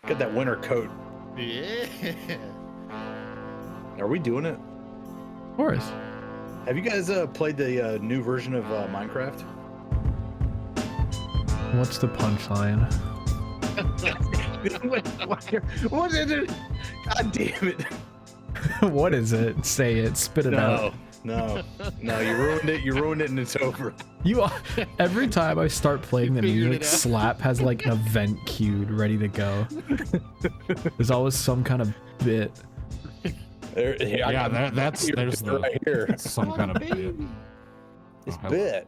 Got that winter coat. Yeah. Are we doing it? Of course. Have you guys played the new version of Minecraft? What's the punchline? What is it? God damn it. What is it? Say it. Spit it out. No. You ruined it. You ruined it and it's over. Every time I start playing the music, Slap has like an event queued ready to go. There's always some kind of bit. There's the right here. some kind of bit. It's bit.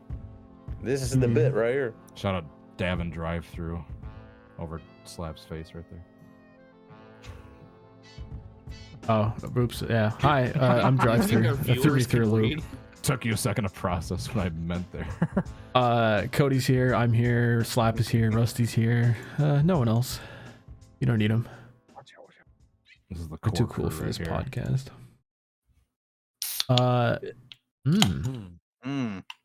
This is the bit right here. Shout out Davin drive through over Slap's face right there. Oh, oops. Yeah. Hi, I'm drive through. A 3-3 loop. Took you a second to process what I meant there. Cody's here. I'm here. Slap is here. Rusty's here. No one else. You don't need him. This is the We're too cool for this podcast. What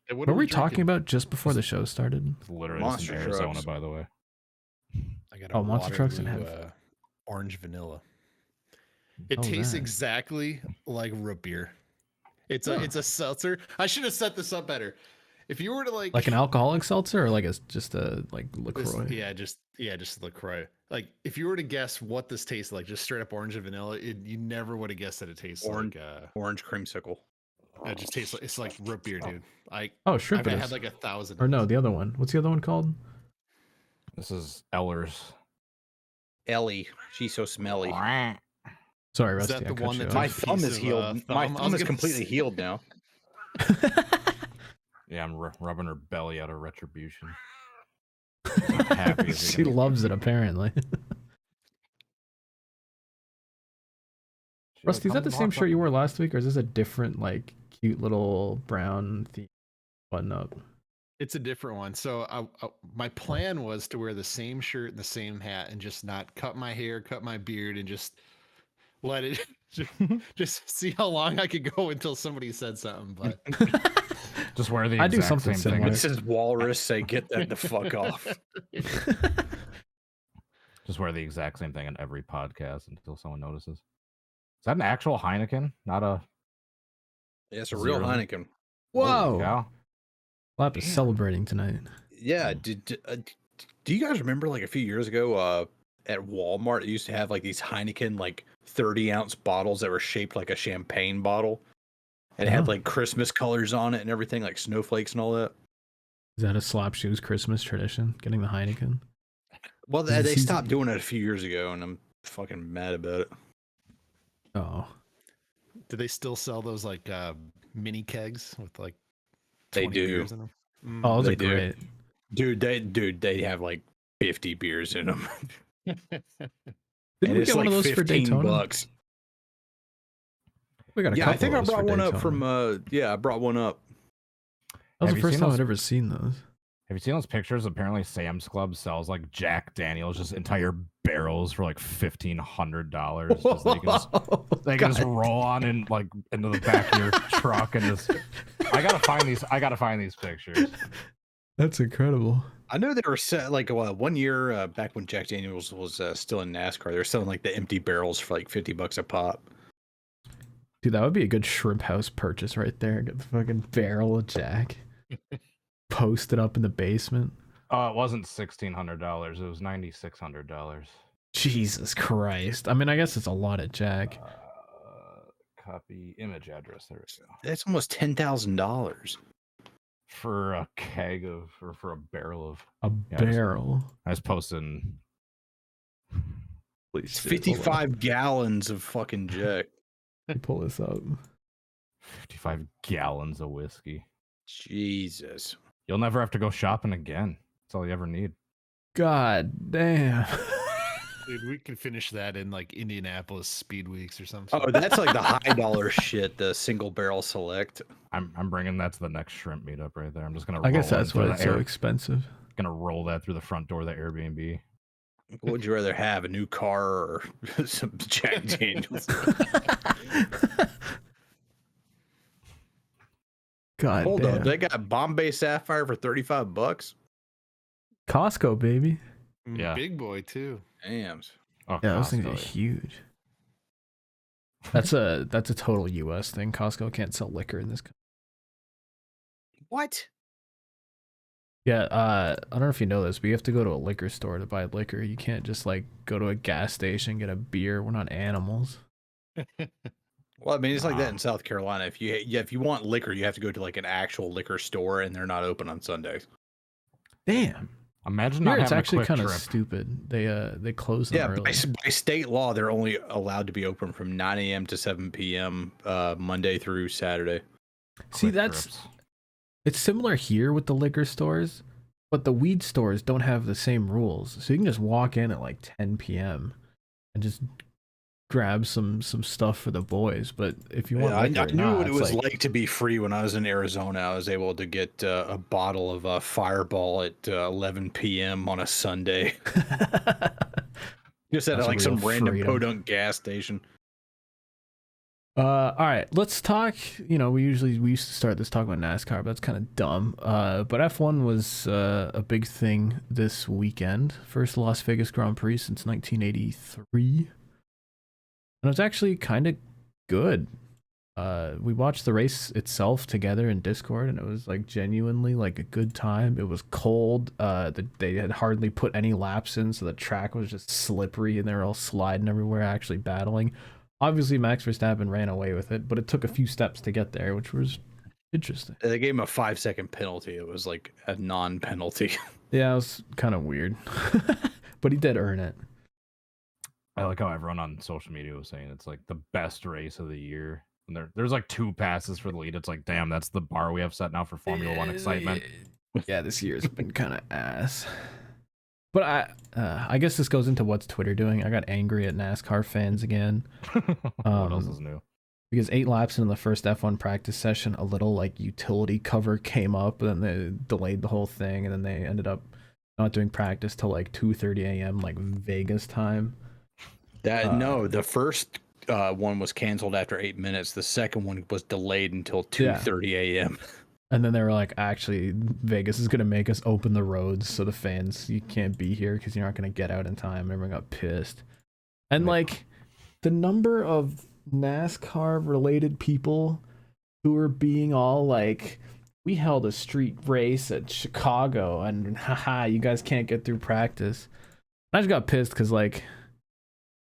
were we talking about just before the show started? It's literally Monster in Arizona, trucks. by the way. I got Monster trucks and have orange vanilla. It tastes exactly like root beer. It's a seltzer. I should have set this up better. If you were to like an alcoholic seltzer or like just a LaCroix. Just LaCroix. Like if you were to guess what this tastes like, just straight up orange and vanilla, you never would have guessed that it tastes like orange creamsicle. It just tastes like it's like root beer, dude. Shrimp. I've had like 1,000. Or no, the other one. What's the other one called? This is Eller's. Ellie, she's so smelly. Sorry, Rusty. Is that the one that my thumb is healed? My thumb is completely healed now. Yeah, I'm rubbing her belly out of retribution. Happy She loves it, apparently. Rusty, is that the same shirt you wore last week, or is this a different, like, cute little brown theme button up? It's a different one. So my plan was to wear the same shirt and the same hat and just not cut my hair, cut my beard, and just let it just see how long I could go until somebody said something. But just wear the I do something same similar. This is Walrus. Say, get that the fuck off. Just wear the exact same thing on every podcast until someone notices. Is that an actual Heineken? Not a. Yeah, it's a real Heineken. Whoa! Yeah. Slap is celebrating tonight. Yeah. Do you guys remember like a few years ago at Walmart, it used to have like these Heineken like 30-ounce bottles that were shaped like a champagne bottle, and it had like Christmas colors on it and everything, like snowflakes and all that. Is that a Slap Shoes Christmas tradition? Getting the Heineken? Well, they stopped doing it a few years ago, and I'm fucking mad about it. Oh. Do they still sell those like mini kegs with like? They 20 do. beers in them? Oh, those They are great. They have like 50 beers in them. Didn't we get one of those for Daytona? $15. We got a Yeah, couple I think of I those brought for one up Daytona. from I brought one up. That was Have the you first seen time those? I'd ever seen those. Have you seen those pictures? Apparently, Sam's Club sells like Jack Daniels, just entire barrels for like $1,500. They can just roll on in like into the back of your truck and just. I gotta find these pictures. That's incredible. I know they were set like 1 year back when Jack Daniels was still in NASCAR. They were selling like the empty barrels for like $50 a pop. Dude, that would be a good shrimp house purchase right there. Get the fucking barrel of Jack. Post it up in the basement. It wasn't $1,600. It was $9,600. Jesus Christ. I mean, I guess it's a lot of Jack. Copy image address. There we go. That's almost $10,000 For a keg of, or for a barrel of. A barrel. I was posting. Please. It's 55 gallons of fucking Jack. Pull this up. 55 gallons of whiskey. Jesus. You'll never have to go shopping again. That's all you ever need. God damn. Dude, we can finish that in like Indianapolis Speed Weeks or something. Oh, that's like the high dollar shit, the single barrel select. I'm bringing that to the next shrimp meetup right there. I'm just gonna. I guess that's why why it's so expensive. Gonna roll that through the front door of the Airbnb. What would you rather have, a new car or some Jack Daniels? God Hold damn. up, they got Bombay Sapphire for $35. Costco, baby. Yeah. Big boy too. Damn. Oh, Yeah, those things are Costco. huge. That's a total U.S. thing. Costco can't sell liquor in this country. What? Yeah, I don't know if you know this, but you have to go to a liquor store to buy liquor. You can't just like go to a gas station get a beer. We're not animals. Well, I mean, it's like that Nah. in South Carolina. If you want liquor, you have to go to like an actual liquor store, and they're not open on Sundays. Damn. Imagine Here not it's having actually a quick kind of trip. stupid. They close them Yeah, early. by state law, they're only allowed to be open from 9 a.m. to 7 p.m. Monday through Saturday. See, Quick trips. it's similar here with the liquor stores, but the weed stores don't have the same rules. So you can just walk in at like 10 p.m. and just grab some stuff for the boys. But if you want I liquor, knew what it it's was like to be free when I was in Arizona. I was able to get a bottle of Fireball at 11 p.m. on a Sunday. Just at That's like real some random freedom. podunk gas station. All right, let's talk. We used to start this talk about NASCAR, but that's kind of dumb. But F1 was a big thing this weekend. First Las Vegas Grand Prix since 1983, and it was actually kind of good. We watched the race itself together in Discord, and it was like genuinely like a good time. It was cold. They had hardly put any laps in, so the track was just slippery, and they were all sliding everywhere, actually battling. Obviously, Max Verstappen ran away with it, but it took a few steps to get there, which was interesting. They gave him a 5-second penalty. It was like a non-penalty. Yeah, it was kind of weird, but he did earn it. I like how everyone on social media was saying it's like the best race of the year. And there's like 2 passes for the lead. It's like, damn, that's the bar we have set now for Formula One excitement. Yeah, this year's been kind of ass. But I guess this goes into what's Twitter doing. I got angry at NASCAR fans again. What else is new? Because 8 laps into the first F1 practice session, a little like utility cover came up, and then they delayed the whole thing, and then they ended up not doing practice till like 2:30 a.m. like Vegas time. No, the first one was canceled after 8 minutes. The second one was delayed until 2:30 a.m. And then they were like, actually, Vegas is going to make us open the roads so the fans, you can't be here because you're not going to get out in time. Everyone got pissed. And like the number of NASCAR related people who were being all like, we held a street race at Chicago and haha, you guys can't get through practice. I just got pissed because like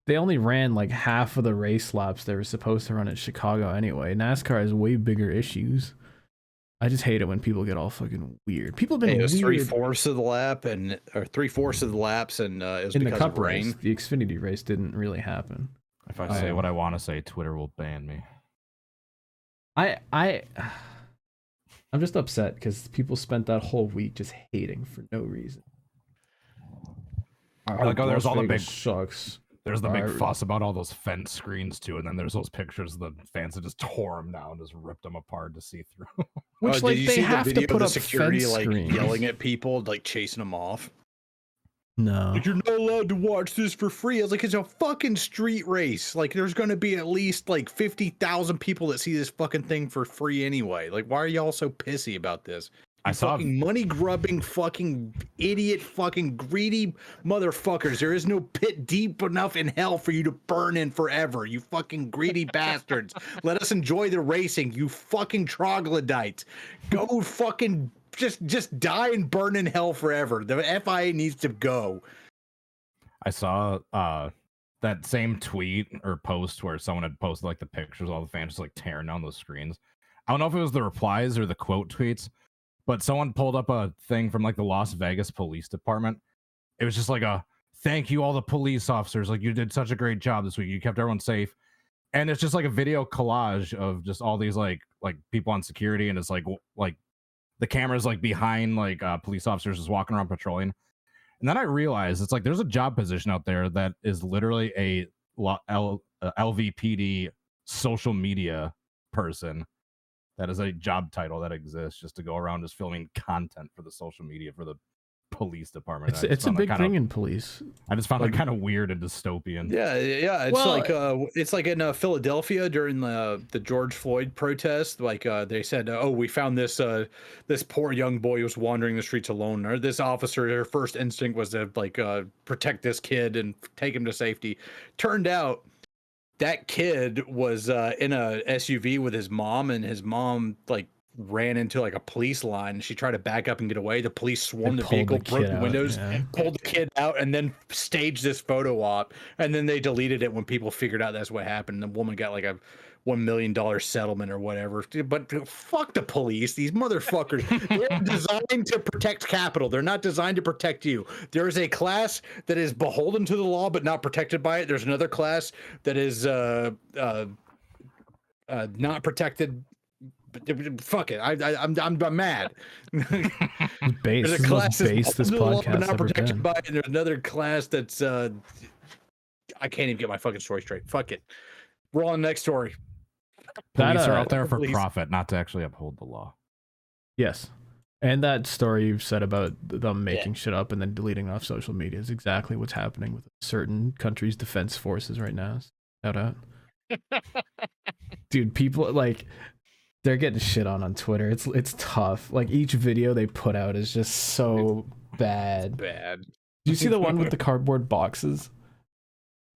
they only ran like half of the race laps they were supposed to run at Chicago anyway. NASCAR has way bigger issues. I just hate it when people get all fucking weird. People have been It was weird. 3/4 of the lap or 3/4 of the laps, and it was in the because Cup of rain. race. The Xfinity race didn't really happen. If I say what I want to say, Twitter will ban me. I'm just upset because people spent that whole week just hating for no reason. Like, oh, there's all the big sucks. There's the big fuss about all those fence screens too, and then there's those pictures of the fans that just tore them down, just ripped them apart to see through. Which like they have to put up security fence like screens. yelling at people, like chasing them off. No, Like, you're not allowed to watch this for free. I was like, it's a fucking street race. Like, there's going to be at least like 50,000 people that see this fucking thing for free anyway. Like, why are y'all so pissy about this? I saw Fucking money grubbing, fucking idiot, fucking greedy motherfuckers. There is no pit deep enough in hell for you to burn in forever. You fucking greedy bastards. Let us enjoy the racing. You fucking troglodytes. Go fucking just die and burn in hell forever. The FIA needs to go. I saw that same tweet or post where someone had posted like the pictures of all the fans just like tearing down those screens. I don't know if it was the replies or the quote tweets, but someone pulled up a thing from like the Las Vegas Police Department. It was just like a thank you, all the police officers. Like, you did such a great job this week. You kept everyone safe. And it's just like a video collage of just all these like people on security, and it's like the camera's like behind like police officers just walking around patrolling. And then I realized it's like there's a job position out there that is literally a LVPD social media person. That is a job title that exists just to go around just filming content for the social media for the police department. It's a big thing in police. I just found it kind of weird and dystopian. Yeah. It's like in Philadelphia during the George Floyd protest. Like they said, oh, we found this poor young boy who was wandering the streets alone. Or this officer, their first instinct was to protect this kid and take him to safety. Turned out that kid was in a SUV with his mom, and his mom ran into a police line. She tried to back up and get away. The police swarmed the vehicle, broke the windows, pulled the kid out, and then staged this photo op. And then they deleted it when people figured out that's what happened. The woman got a $1 million settlement or whatever. But fuck the police. These motherfuckers, they're designed to protect capital. They're not designed to protect you. There is a class that is beholden to the law but not protected by it. There's another class that is not protected. Fuck it. I'm mad. There's a class that's this podcast not ever protected been. by it, and there's another class that's I can't even get my fucking story straight. Fuck it. We're on the next story. Police are out there for police. profit, not to actually uphold the law. Yes. And that story you've said about them making shit up and then deleting it off social media is exactly what's happening with certain countries' defense forces right now. Shout out. Dude, people they're getting shit on Twitter. It's tough. Each video they put out is just so bad. Bad. Do you see the one with the cardboard boxes?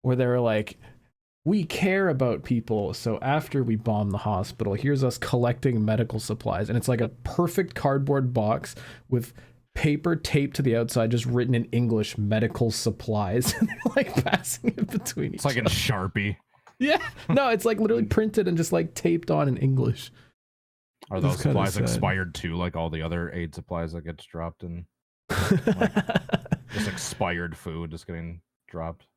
Where they were like, we care about people, so after we bomb the hospital, here's us collecting medical supplies. And it's like a perfect cardboard box with paper taped to the outside, just written in English, medical supplies. And they're passing it between each other. It's in Sharpie. Yeah. No, it's literally printed and just taped on in English. Are those supplies expired too, like all the other aid supplies that gets dropped in? Just expired food just getting dropped.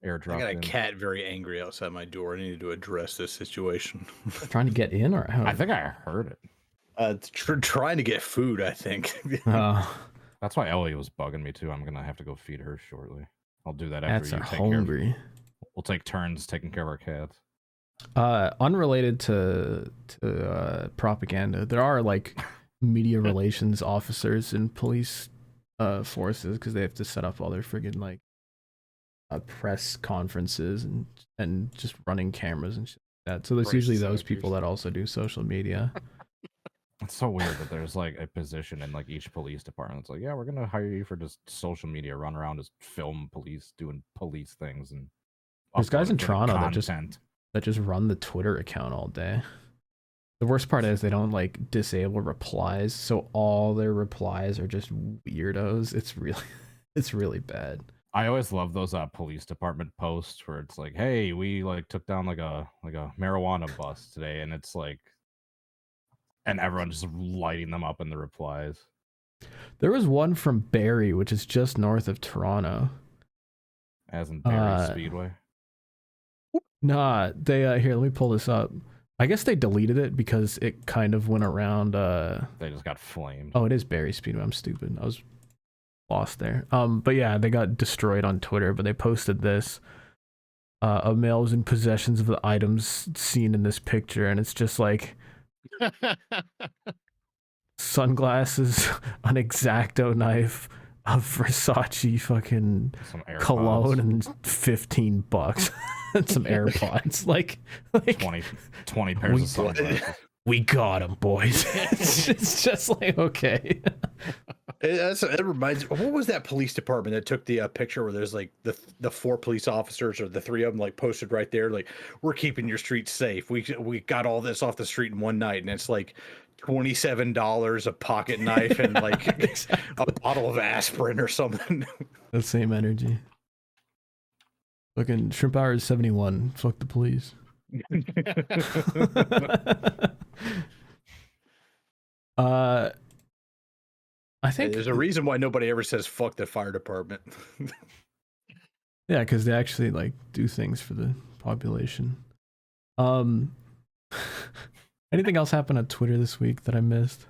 Airdropped. I got a cat very angry outside my door. I need to address this situation. Trying to get in or out? I think I heard it. Trying to get food, I think. That's why Ellie was bugging me too. I'm gonna have to go feed her shortly. I'll do that after you take hungry. care of. We'll take turns taking care of our cats. Unrelated to propaganda, there are media relations officers in police forces because they have to set up all their friggin' press conferences and just running cameras and shit like that. So there's usually those people that also do social media. It's so weird that there's a position in each police department. It's yeah, we're gonna hire you for just social media, run around, just film police doing police things, and there's guys in Toronto content. that just run the Twitter account all day. The worst part is they don't disable replies, so all their replies are just weirdos. It's really bad. I always love those police department posts where it's hey, we took down a marijuana bust today, and it's and everyone just lighting them up in the replies. There was one from Barrie, which is just north of Toronto. As in Barrie Speedway. Nah, they here, let me pull this up. I guess they deleted it because it kind of went around they just got flamed. Oh, it is Barrie Speedway. I'm stupid. I was lost there. But yeah, they got destroyed on Twitter, but they posted this. A male was in possession of the items seen in this picture, and it's just sunglasses, an X-Acto knife, a Versace fucking cologne, and $15. And some AirPods. 20 pairs of sunglasses. We got him, boys. It's just okay. It reminds me, what was that police department that took the picture where there's the 4 police officers, or the 3 of them posted right there, we're keeping your streets safe. We got all this off the street in one night, and it's $27 a pocket knife and a bottle of aspirin or something. The same energy. Fucking Shrimp Hours 71. Fuck the police. I think there's a reason why nobody ever says fuck the fire department. Yeah, because they actually do things for the population. Anything else happened on Twitter this week that I missed?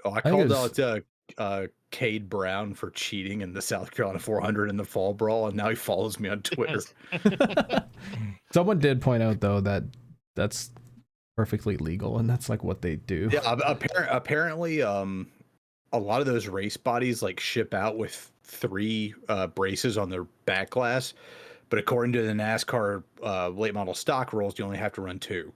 Oh, I called out Cade Brown for cheating in the South Carolina 400 in the fall brawl, and now he follows me on Twitter. Someone did point out though that that's perfectly legal, and that's what they do. Yeah, apparently, a lot of those race bodies like ship out with 3 braces on their back glass, but according to the NASCAR late model stock rules, you only have to run 2.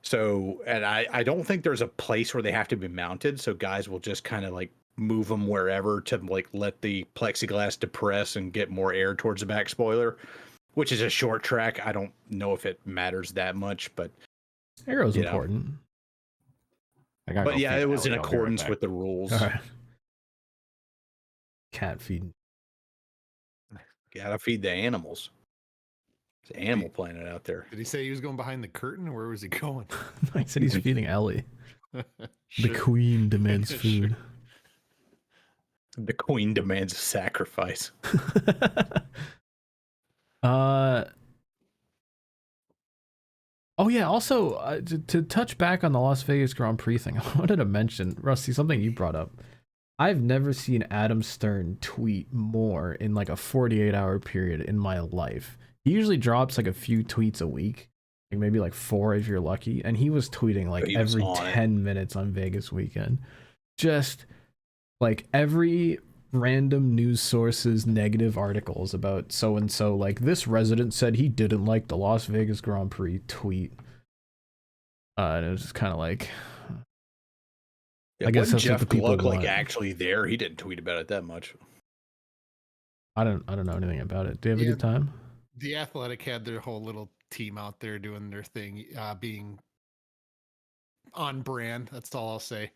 So, and I don't think there's a place where they have to be mounted. So guys will just kind of like move them wherever to like let the plexiglass depress and get more air towards the back spoiler, which is a short track. I don't know if it matters that much, but Aero's important. But yeah, it was in accordance with the rules. All right. Cat feeding. Gotta feed the animals. It's an Animal Planet out there. Did he say he was going behind the curtain, or where was he going? He said he's feeding Ellie. Sure. The queen demands food. Sure. The queen demands a sacrifice. Oh yeah. Also, to touch back on the Las Vegas Grand Prix thing, I wanted to mention, Rusty, something you brought up. I've never seen Adam Stern tweet more in like a 48-hour period in my life. He usually drops like a few tweets a week, like maybe like 4 if you're lucky, and he was tweeting like every 10 minutes on Vegas weekend. Just like every random news source's negative articles about so and so, like this resident said he didn't like the Las Vegas Grand Prix tweet. And it was just kind of like, yeah, I guess that's Jeff what the people Gluck want. like actually there. He didn't tweet about it that much. I don't know anything about it. Do you have a good time? The Athletic had their whole little team out there doing their thing, being on brand. That's all I'll say.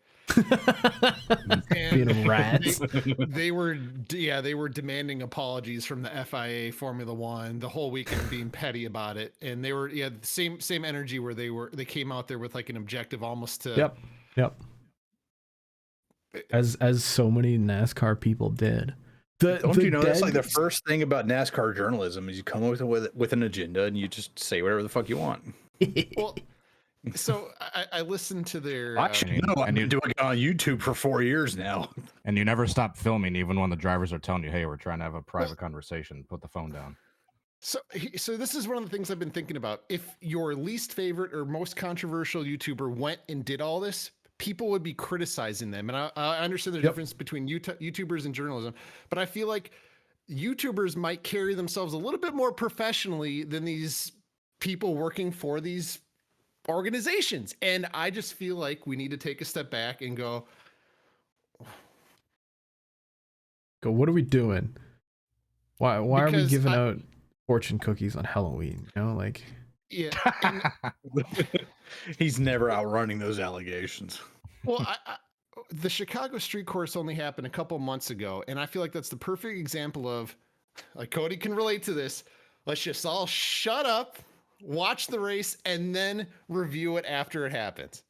Being rats. They were demanding apologies from the FIA, Formula One, the whole weekend being petty about it, and they were the same energy where they came out there with like an objective, almost to Yep. As so many NASCAR people did. Don't you know that's like the first thing about NASCAR journalism is you come up with an agenda and you just say whatever the fuck you want. Well, so I listened to their. I've been doing it on YouTube for 4 years now. And you never stop filming, even when the drivers are telling you, "Hey, we're trying to have a private conversation. Put the phone down." So this is one of the things I've been thinking about. If your least favorite or most controversial YouTuber went and did all this, people would be criticizing them. And I understand the difference between YouTubers and journalism, but I feel like YouTubers might carry themselves a little bit more professionally than these people working for these organizations. And I just feel like we need to take a step back and go, what are we doing? Why are we giving out fortune cookies on Halloween? You know, like, yeah. He's never outrunning those allegations. Well, the Chicago street course only happened a couple months ago, and I feel like that's the perfect example of, like, Cody can relate to this. Let's just all shut up, watch the race, and then review it after it happens.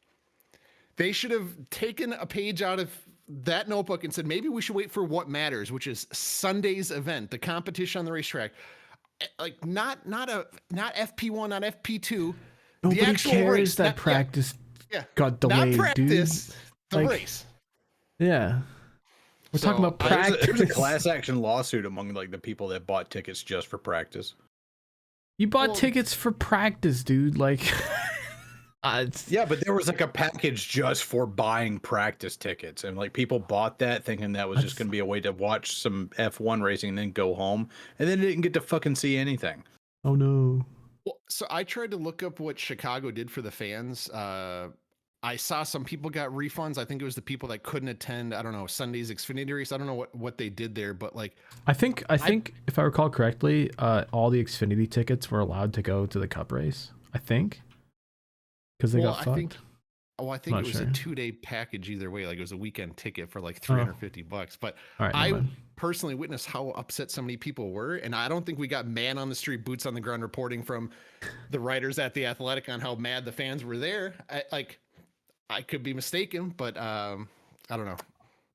They should have taken a page out of that notebook and said, maybe we should wait for what matters, which is Sunday's event, the competition on the racetrack. Like not FP1, not FP2. Nobody the actual cares race, that practice got delayed, not practice, dude. the Like, race. Yeah. We're talking about practice. There's a class action lawsuit among like the people that bought tickets just for practice. You bought tickets for practice, dude. Like, yeah, but there was like a package just for buying practice tickets, and like people bought that thinking that was just going to be a way to watch some F1 racing and then go home, and then didn't get to fucking see anything. Oh no. Well, so I tried to look up what Chicago did for the fans. I saw some people got refunds. I think it was the people that couldn't attend, I don't know, Sunday's Xfinity race. I don't know what they did there, but like I think if I recall correctly, all the Xfinity tickets were allowed to go to the Cup race. I think. Because they got fucked. I think it was a 2-day package either way. Like it was a weekend ticket for like $350. But I personally witnessed how upset so many people were, and I don't think we got man on the street, boots on the ground reporting from the writers at the Athletic on how mad the fans were there. I could be mistaken, but I don't know.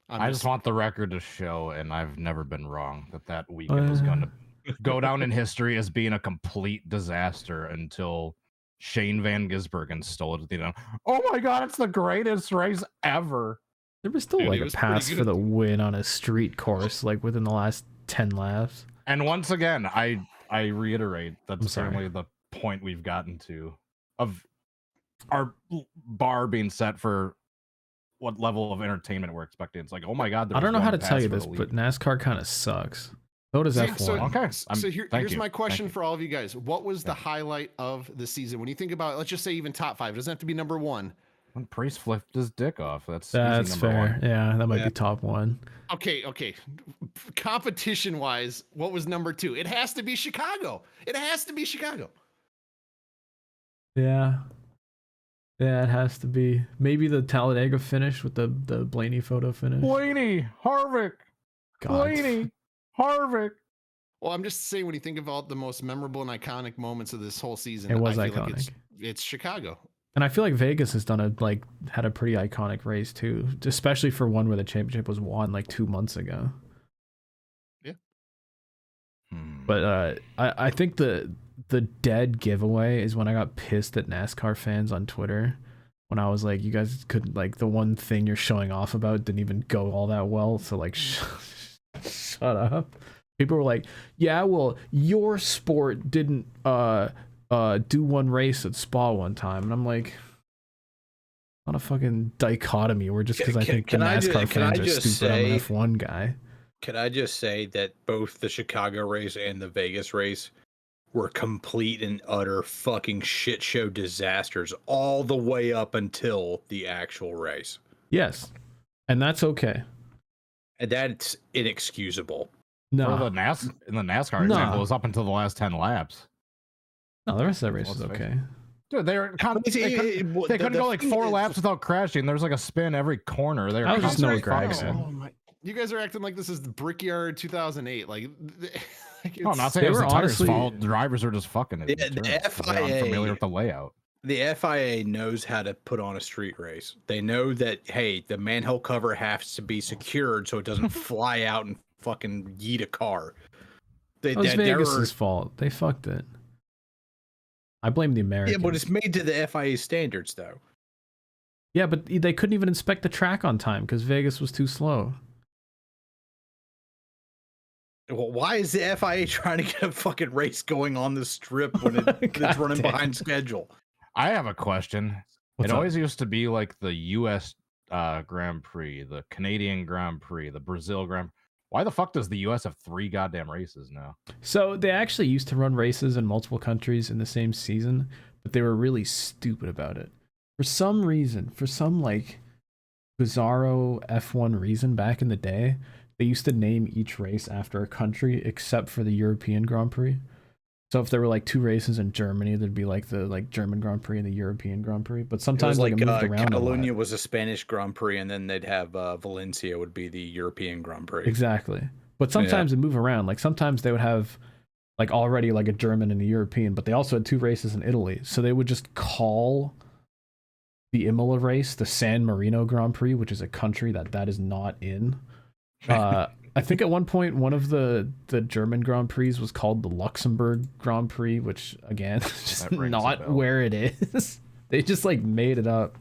I just want the record to show, and I've never been wrong, that weekend was going to go down in history as being a complete disaster until Shane Van Gisbergen stole it at the end. Oh my God, it's the greatest race ever. There was still like a pass for the win on a street course, like within the last 10 laps. And once again, I reiterate that's certainly the point we've gotten to of our bar being set for what level of entertainment we're expecting. It's like, oh my god, I don't know how to tell you for this, the but league. NASCAR kind of sucks. So does Yeah, F1. so- Okay. So Thank here's you. my question Thank you. for all of you guys. What was the Yeah. highlight of the season? When you think about, let's just say even top 5, it doesn't have to be number 1. When Priest flipped his dick off. That's easy That's number fair. one. Yeah, that might Yeah. be top 1. Okay. Competition wise, what was number 2? It has to be Chicago. It has to be Chicago. Yeah. Yeah, it has to be. Maybe the Talladega finish with the Blaney photo finish. Blaney, Harvick, God. Blaney, Harvick. Well, I'm just saying, when you think about the most memorable and iconic moments of this whole season, It was I feel iconic. like it's Chicago. And I feel like Vegas has done had a pretty iconic race too, especially for one where the championship was won like 2 months ago. But I think the dead giveaway is when I got pissed at NASCAR fans on Twitter when I was like, you guys could, like, the one thing you're showing off about didn't even go all that well, so like shut up. People were like, yeah, well, your sport didn't do one race at Spa one time, and I'm like, not a fucking dichotomy where just because I think the NASCAR fans are stupid, I'm an F1 guy. Can I just say that both the Chicago race and the Vegas race were complete and utter fucking shit show disasters all the way up until the actual race. Yes, and that's okay. And that's inexcusable. No, For the in the NASCAR No. example, it was up until the last 10 laps. no, the rest of that race is Let's face okay. Dude, they couldn't go like 4 laps without crashing. There's like a spin every corner. They were I was just constantly Noah fucking. Gragson. Oh my! You guys are acting like this is the Brickyard 2008. Like, No, I'm not saying it was were the tires' honestly- fault. Drivers are just fucking it. Yeah, the They're FIA unfamiliar with the layout. The FIA knows how to put on a street race. They know that, hey, the manhole cover has to be secured so it doesn't fly out and fucking yeet a car. It was Vegas's fault. They fucked it. I blame the Yeah, Americans. but it's made to the FIA standards, though. Yeah, but they couldn't even inspect the track on time because Vegas was too slow. Well, why is the FIA trying to get a fucking race going on the strip when it's God running damn. behind schedule? I have a question. What's it up? always used to be like the U.S. Grand Prix, the Canadian Grand Prix, the Brazil Grand Prix. Why the fuck does the U.S. have 3 goddamn races now? So they actually used to run races in multiple countries in the same season, but they were really stupid about it. For some reason, for some like bizarro F1 reason back in the day, they used to name each race after a country except for the European Grand Prix. So if there were like 2 races in Germany, there'd be like the German Grand Prix and the European Grand Prix. But It sometimes was like it moved around a Catalonia lot. was a Spanish Grand Prix, and then they'd have Valencia would be the European Grand Prix. Exactly. But sometimes it move around. Like sometimes they would have like already like a German and a European, but they also had 2 races in Italy. So they would just call the Imola race the San Marino Grand Prix, which is a country that is not in. I think at one point one of the German Grand Prix was called the Luxembourg Grand Prix, which again is just That rings a not bell. where it is. They just like made it up.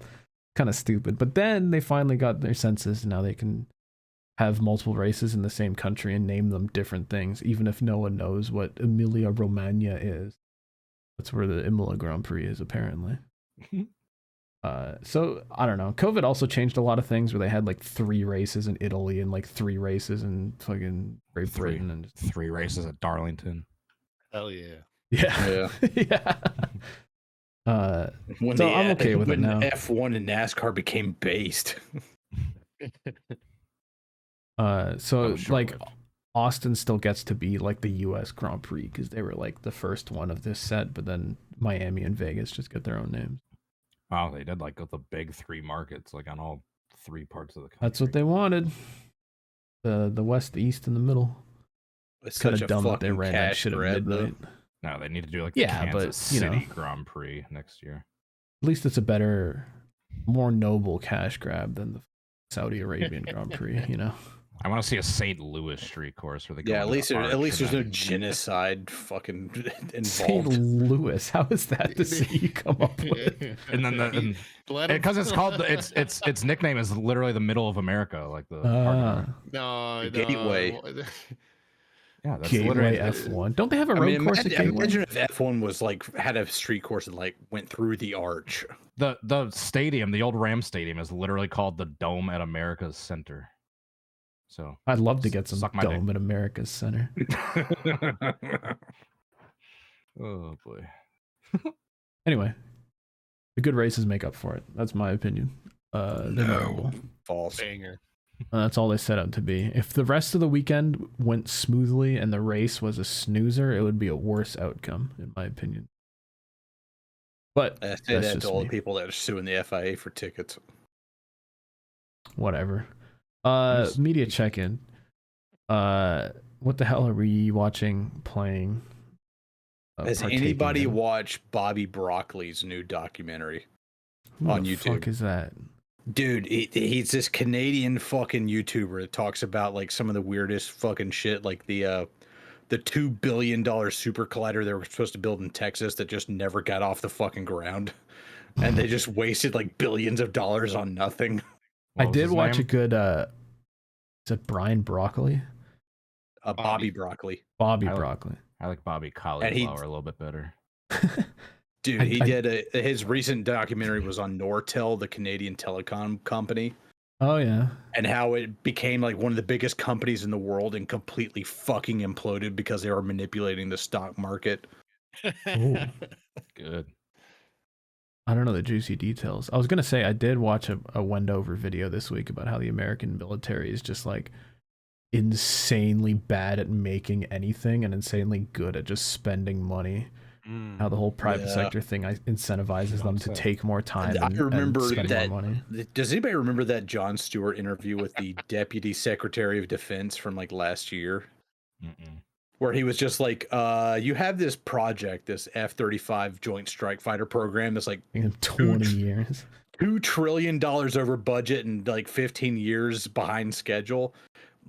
Kind of stupid. But then they finally got their senses and now they can have multiple races in the same country and name them different things, even if no one knows what Emilia Romagna is. That's where the Imola Grand Prix is, apparently. So I don't know. COVID also changed a lot of things where they had like 3 races in Italy and like 3 races in fucking Great 3 Britain and 3 races at Darlington. Hell yeah! yeah. Yeah. When So I'm okay with it now. F1 and NASCAR became based. So I'm sure like with- Austin still gets to be like the US Grand Prix because they were like the first one of this set, but then Miami and Vegas just get their own names. Wow, they did like the big 3 markets, like on all 3 parts of the country. That's what they wanted. The West, the East, and the middle. It's Kind such of a dumb that they fucking ran that cash shit at grab, though. midnight. No, they need to do like Yeah, the but, Kansas you know. City Grand Prix next year. At least it's a better, more noble cash grab than the Saudi Arabian Grand Prix, you know? I want to see a St. Louis street course where they go Yeah, at into least the at least arch there's no and then- genocide fucking St. involved. Louis. How is that the city you come up with? and then because it's called its nickname is literally the middle of America, like the parking lot. No, Gateway. Yeah, that's Gateway literally F1. Don't they have a I road mean, course at Gateway? imagine if F1 was like had a street course and like went through the arch. The stadium, the old Ram Stadium, is literally called the Dome at America's Center. So I'd love to get some suck my Dome at America's Center. Oh boy. Anyway, the good races make up for it. That's my opinion. They're memorable. False. Banger. That's all they set out to be. If the rest of the weekend went smoothly and the race was a snoozer, it would be a worse outcome, in my opinion. But I say that's that just to all me. the people that are suing the FIA for tickets. Whatever. Media check-in. What the hell are we watching, playing? Has partaking anybody in? watched Bobby Broccoli's new documentary Who on the YouTube? fuck is that? Dude, he's this Canadian fucking YouTuber that talks about like some of the weirdest fucking shit, like the $2 billion super collider they were supposed to build in Texas that just never got off the fucking ground, and they just wasted like billions of dollars on nothing. I What was did his watch a name? good. Is it Brian Broccoli? Bobby Broccoli. Bobby I like- Broccoli. I like Bobby And Cauliflower a little bit better. Dude, I- he I- did his recent documentary was on Nortel, the Canadian telecom company, Oh yeah. and how it became like one of the biggest companies in the world and completely fucking imploded because they were manipulating the stock market. Ooh. Good. I don't know the juicy details. I was gonna say I did watch a Wendover video this week about how the American military is just like insanely bad at making anything and insanely good at just spending money. How the whole private Yeah. sector thing incentivizes them to Don't say. take more time I and remember spend that. more money. Does anybody remember that Jon Stewart interview with the Deputy Secretary of Defense from like last year? Mm-mm. Where he was just like, you have this project, this F-35 Joint Strike Fighter program that's like In 20 years. $2 trillion over budget and like 15 years behind schedule.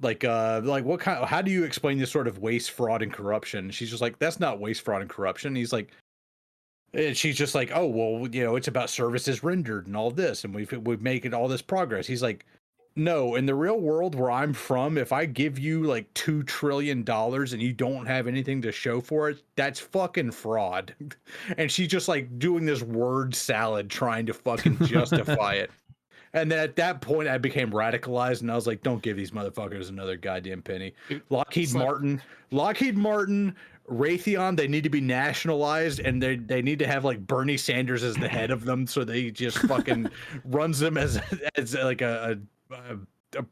Like what kind? How do you explain this sort of waste, fraud, and corruption? She's just like, that's not waste, fraud, and corruption. He's like, and she's just like, oh well, it's about services rendered and all this, and we've made all this progress. He's like, no, in the real world where I'm from, if I give you like $2 trillion and you don't have anything to show for it, that's fucking fraud. And she's just like doing this word salad trying to fucking justify it. And then at that point, I became radicalized, and I was like, "Don't give these motherfuckers another goddamn penny." Lockheed Martin, Raytheon, they need to be nationalized, and they need to have like Bernie Sanders as the head of them, so they just fucking runs them as like a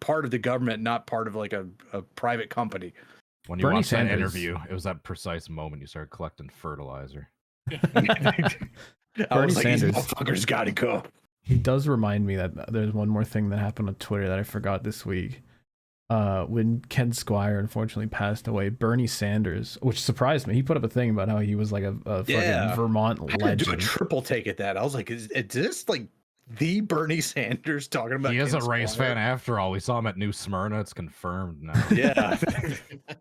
part of the government, not part of like a private company. When you Bernie watched that Sanders- interview, it was that precise moment you started collecting fertilizer. I was like, these Sanders- motherfuckers got to go. He does remind me that there's one more thing that happened on Twitter that I forgot this week. When Ken Squire unfortunately passed away, Bernie Sanders, which surprised me, he put up a thing about how he was like a fucking Vermont I had to do a legend. triple take at that. I was like, is this like the Bernie Sanders talking about? He is Ken a race Squire? fan after all. We saw him at New Smyrna. It's confirmed now. Yeah.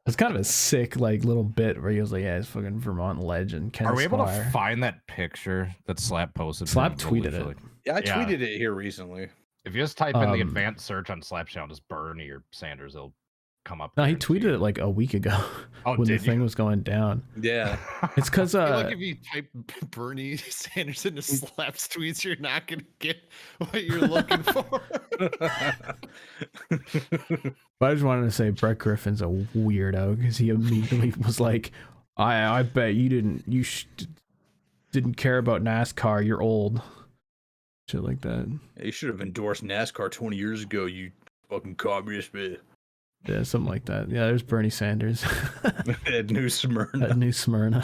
It's kind of a sick like little bit where he was like, yeah, it's fucking Vermont legend. Ken Are we able Squire. to find that picture that Slap posted? Slap from tweeted Relief? it. Yeah, I Yeah. tweeted it here recently. If you just type in the Um, advanced search on Slap channel, just Bernie or Sanders, it'll come up. No, there he and see tweeted it like a week ago Oh, when the did you? thing was going down. Yeah. It's because I feel like if you type Bernie Sanders into Slaps tweets, you're not gonna get what you're looking for. But I just wanted to say Brett Griffin's a weirdo because he immediately was like, I bet you didn't care about NASCAR. You're old. Shit like that. You should have endorsed NASCAR 20 years ago, you fucking communist man. Yeah, something like that. Yeah, there's Bernie Sanders At New Smyrna. at New Smyrna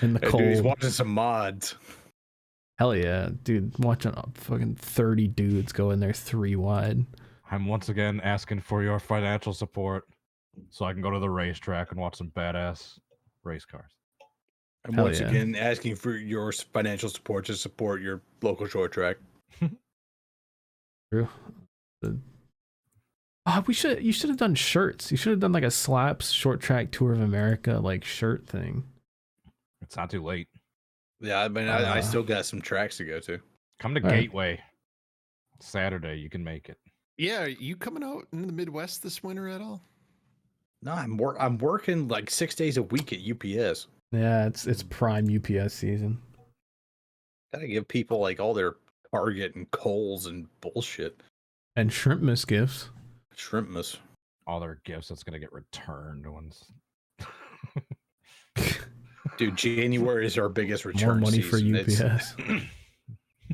in the Hey, dude, he's cold. watching some mods. Hell yeah, dude! Watching fucking 30 dudes go in there 3 wide. I'm once again asking for your financial support so I can go to the racetrack and watch some badass race cars. I'm Hell once yeah. again asking for your financial support to support your local short track. True. You should have done shirts. You should have done like a Slaps Short Track Tour of America like shirt thing. It's not too late. Yeah, I mean, I still got some tracks to go to. Come to All right. Gateway Saturday. You can make it. Yeah, are you coming out in the Midwest this winter at all? No, I'm working like 6 days a week at UPS. Yeah, it's prime UPS season. Gotta give people like all their Target and Kohl's and bullshit. And Shrimpmas gifts. Shrimpmas. All their gifts that's gonna get returned once. Dude, January is our biggest return More money season. for UPS.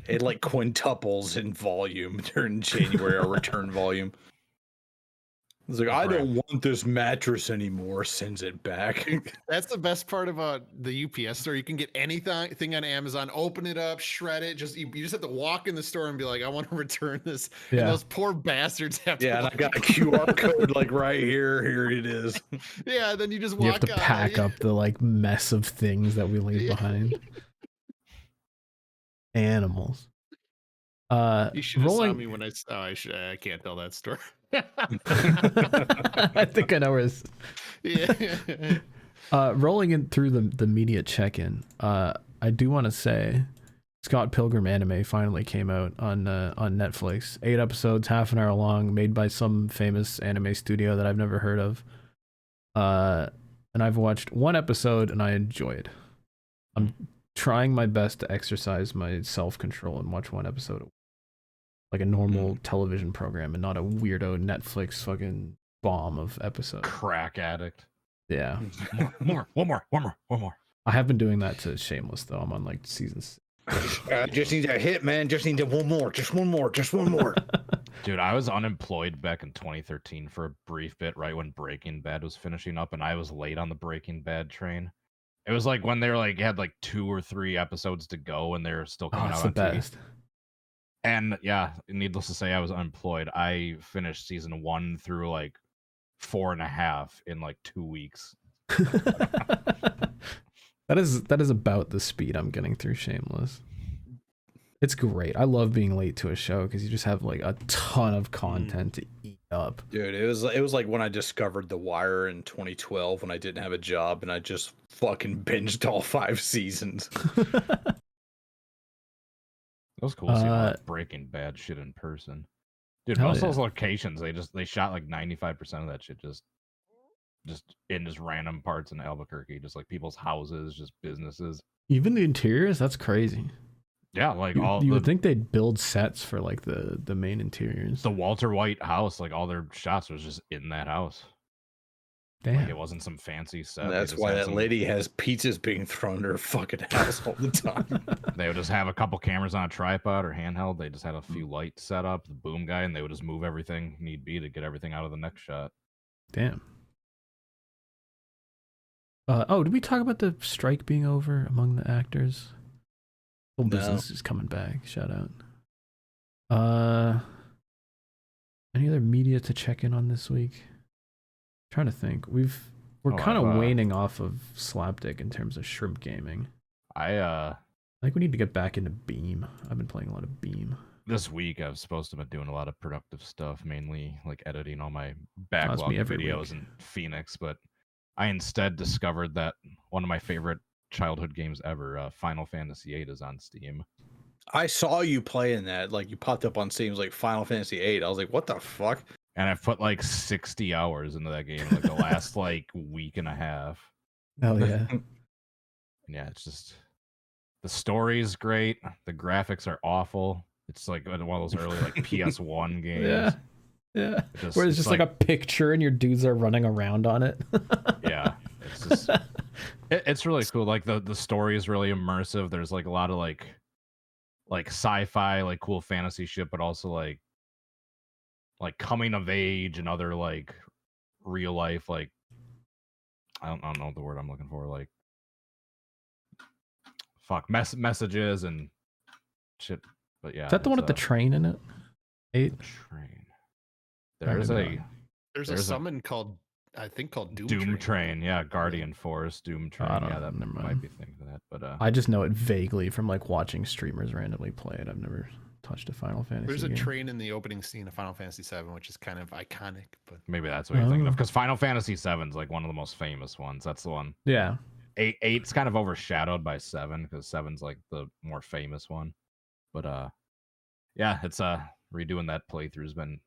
It like quintuples in volume during January, our return volume. It's like, I don't want this mattress anymore, sends it back. That's the best part about the UPS store. You can get anything on Amazon, open it up, shred it. You just have to walk in the store and be like, I want to return this. Yeah. And those poor bastards have to. Yeah, and I got a QR code like right here. Here it is. Yeah, then you just walk You have to out. pack up the like mess of things that we leave behind. Animals. You should have saw rolling. me when I saw. I can't tell that story. I think I know where it's. Yeah. Rolling in through the media check-in. I do want to say, Scott Pilgrim anime finally came out on Netflix. 8 episodes, half an hour long, made by some famous anime studio that I've never heard of. And I've watched 1 episode and I enjoyed. I'm trying my best to exercise my self-control and watch 1 episode like a normal television program and not a weirdo Netflix fucking bomb of episodes. Crack addict. Yeah. One more. I have been doing that to Shameless though. I'm on like season 6. Just need a hit, man. Just need one more. Just one more. Dude, I was unemployed back in 2013 for a brief bit right when Breaking Bad was finishing up, and I was late on the Breaking Bad train. It was like when they were like had like 2 or 3 episodes to go and they're still coming out on TV. And yeah, needless to say, I was unemployed. I finished season 1 through like 4.5 in like 2 weeks. That is about the speed I'm getting through Shameless. It's great. I love being late to a show because you just have like a ton of content to eat up. Dude, it was like when I discovered The Wire in 2012 when I didn't have a job and I just fucking binged all 5 seasons. That was cool seeing all that Breaking Bad shit in person. Dude, most of those locations, they shot like 95% of that shit just in just random parts in Albuquerque, just like people's houses, just businesses. Even the interiors, that's crazy. Yeah, like you would think they'd build sets for like the main interiors. The Walter White house, like all their shots was just in that house. Damn. Like it wasn't some fancy set. And that's why that lady has pizzas being thrown in her fucking house all the time. They would just have a couple cameras on a tripod or handheld. They just had a few lights set up, the boom guy, and they would just move everything need be to get everything out of the next shot. Damn. Did we talk about the strike being over among the actors? Whole business is coming back. Shout out. Any other media to check in on this week? I'm trying to think. We're kind of waning off of Slapdick in terms of shrimp gaming. I think we need to get back into Beam. I've been playing a lot of Beam. This week I was supposed to have been doing a lot of productive stuff, mainly like editing all my backlog videos in Phoenix, but I instead discovered that one of my favorite childhood games ever, Final Fantasy VIII, is on Steam. I saw you playing that. Like, you popped up on Steam, like Final Fantasy VIII. I was like, what the fuck? And I've put like 60 hours into that game, like the last like week and a half. Hell yeah. And yeah, it's just, the story's great. The graphics are awful. It's like one of those early like PS1 games. Yeah. Where it's just like a picture and your dudes are running around on it. Yeah. It's just, it's really cool. Like the story is really immersive. There's like a lot of like sci-fi, like cool fantasy shit, but also like coming of age and other like real life, like I don't know the word I'm looking for, like messages and shit. But yeah, is that the one with the train in it? 8 train. There's a summon called Doom Train. Yeah, Guardian Force, Doom Train. Yeah, that might be thinking of that. But I just know it vaguely from like watching streamers randomly play it. I've never touched a Final Fantasy. There's a game. train in the opening scene of Final Fantasy VII, which is kind of iconic. But maybe that's what you're thinking of, because Final Fantasy VII is like one of the most famous ones. That's the one. Yeah. 8's kind of overshadowed by 7 because 7's like the more famous one. But yeah, it's redoing that playthrough's been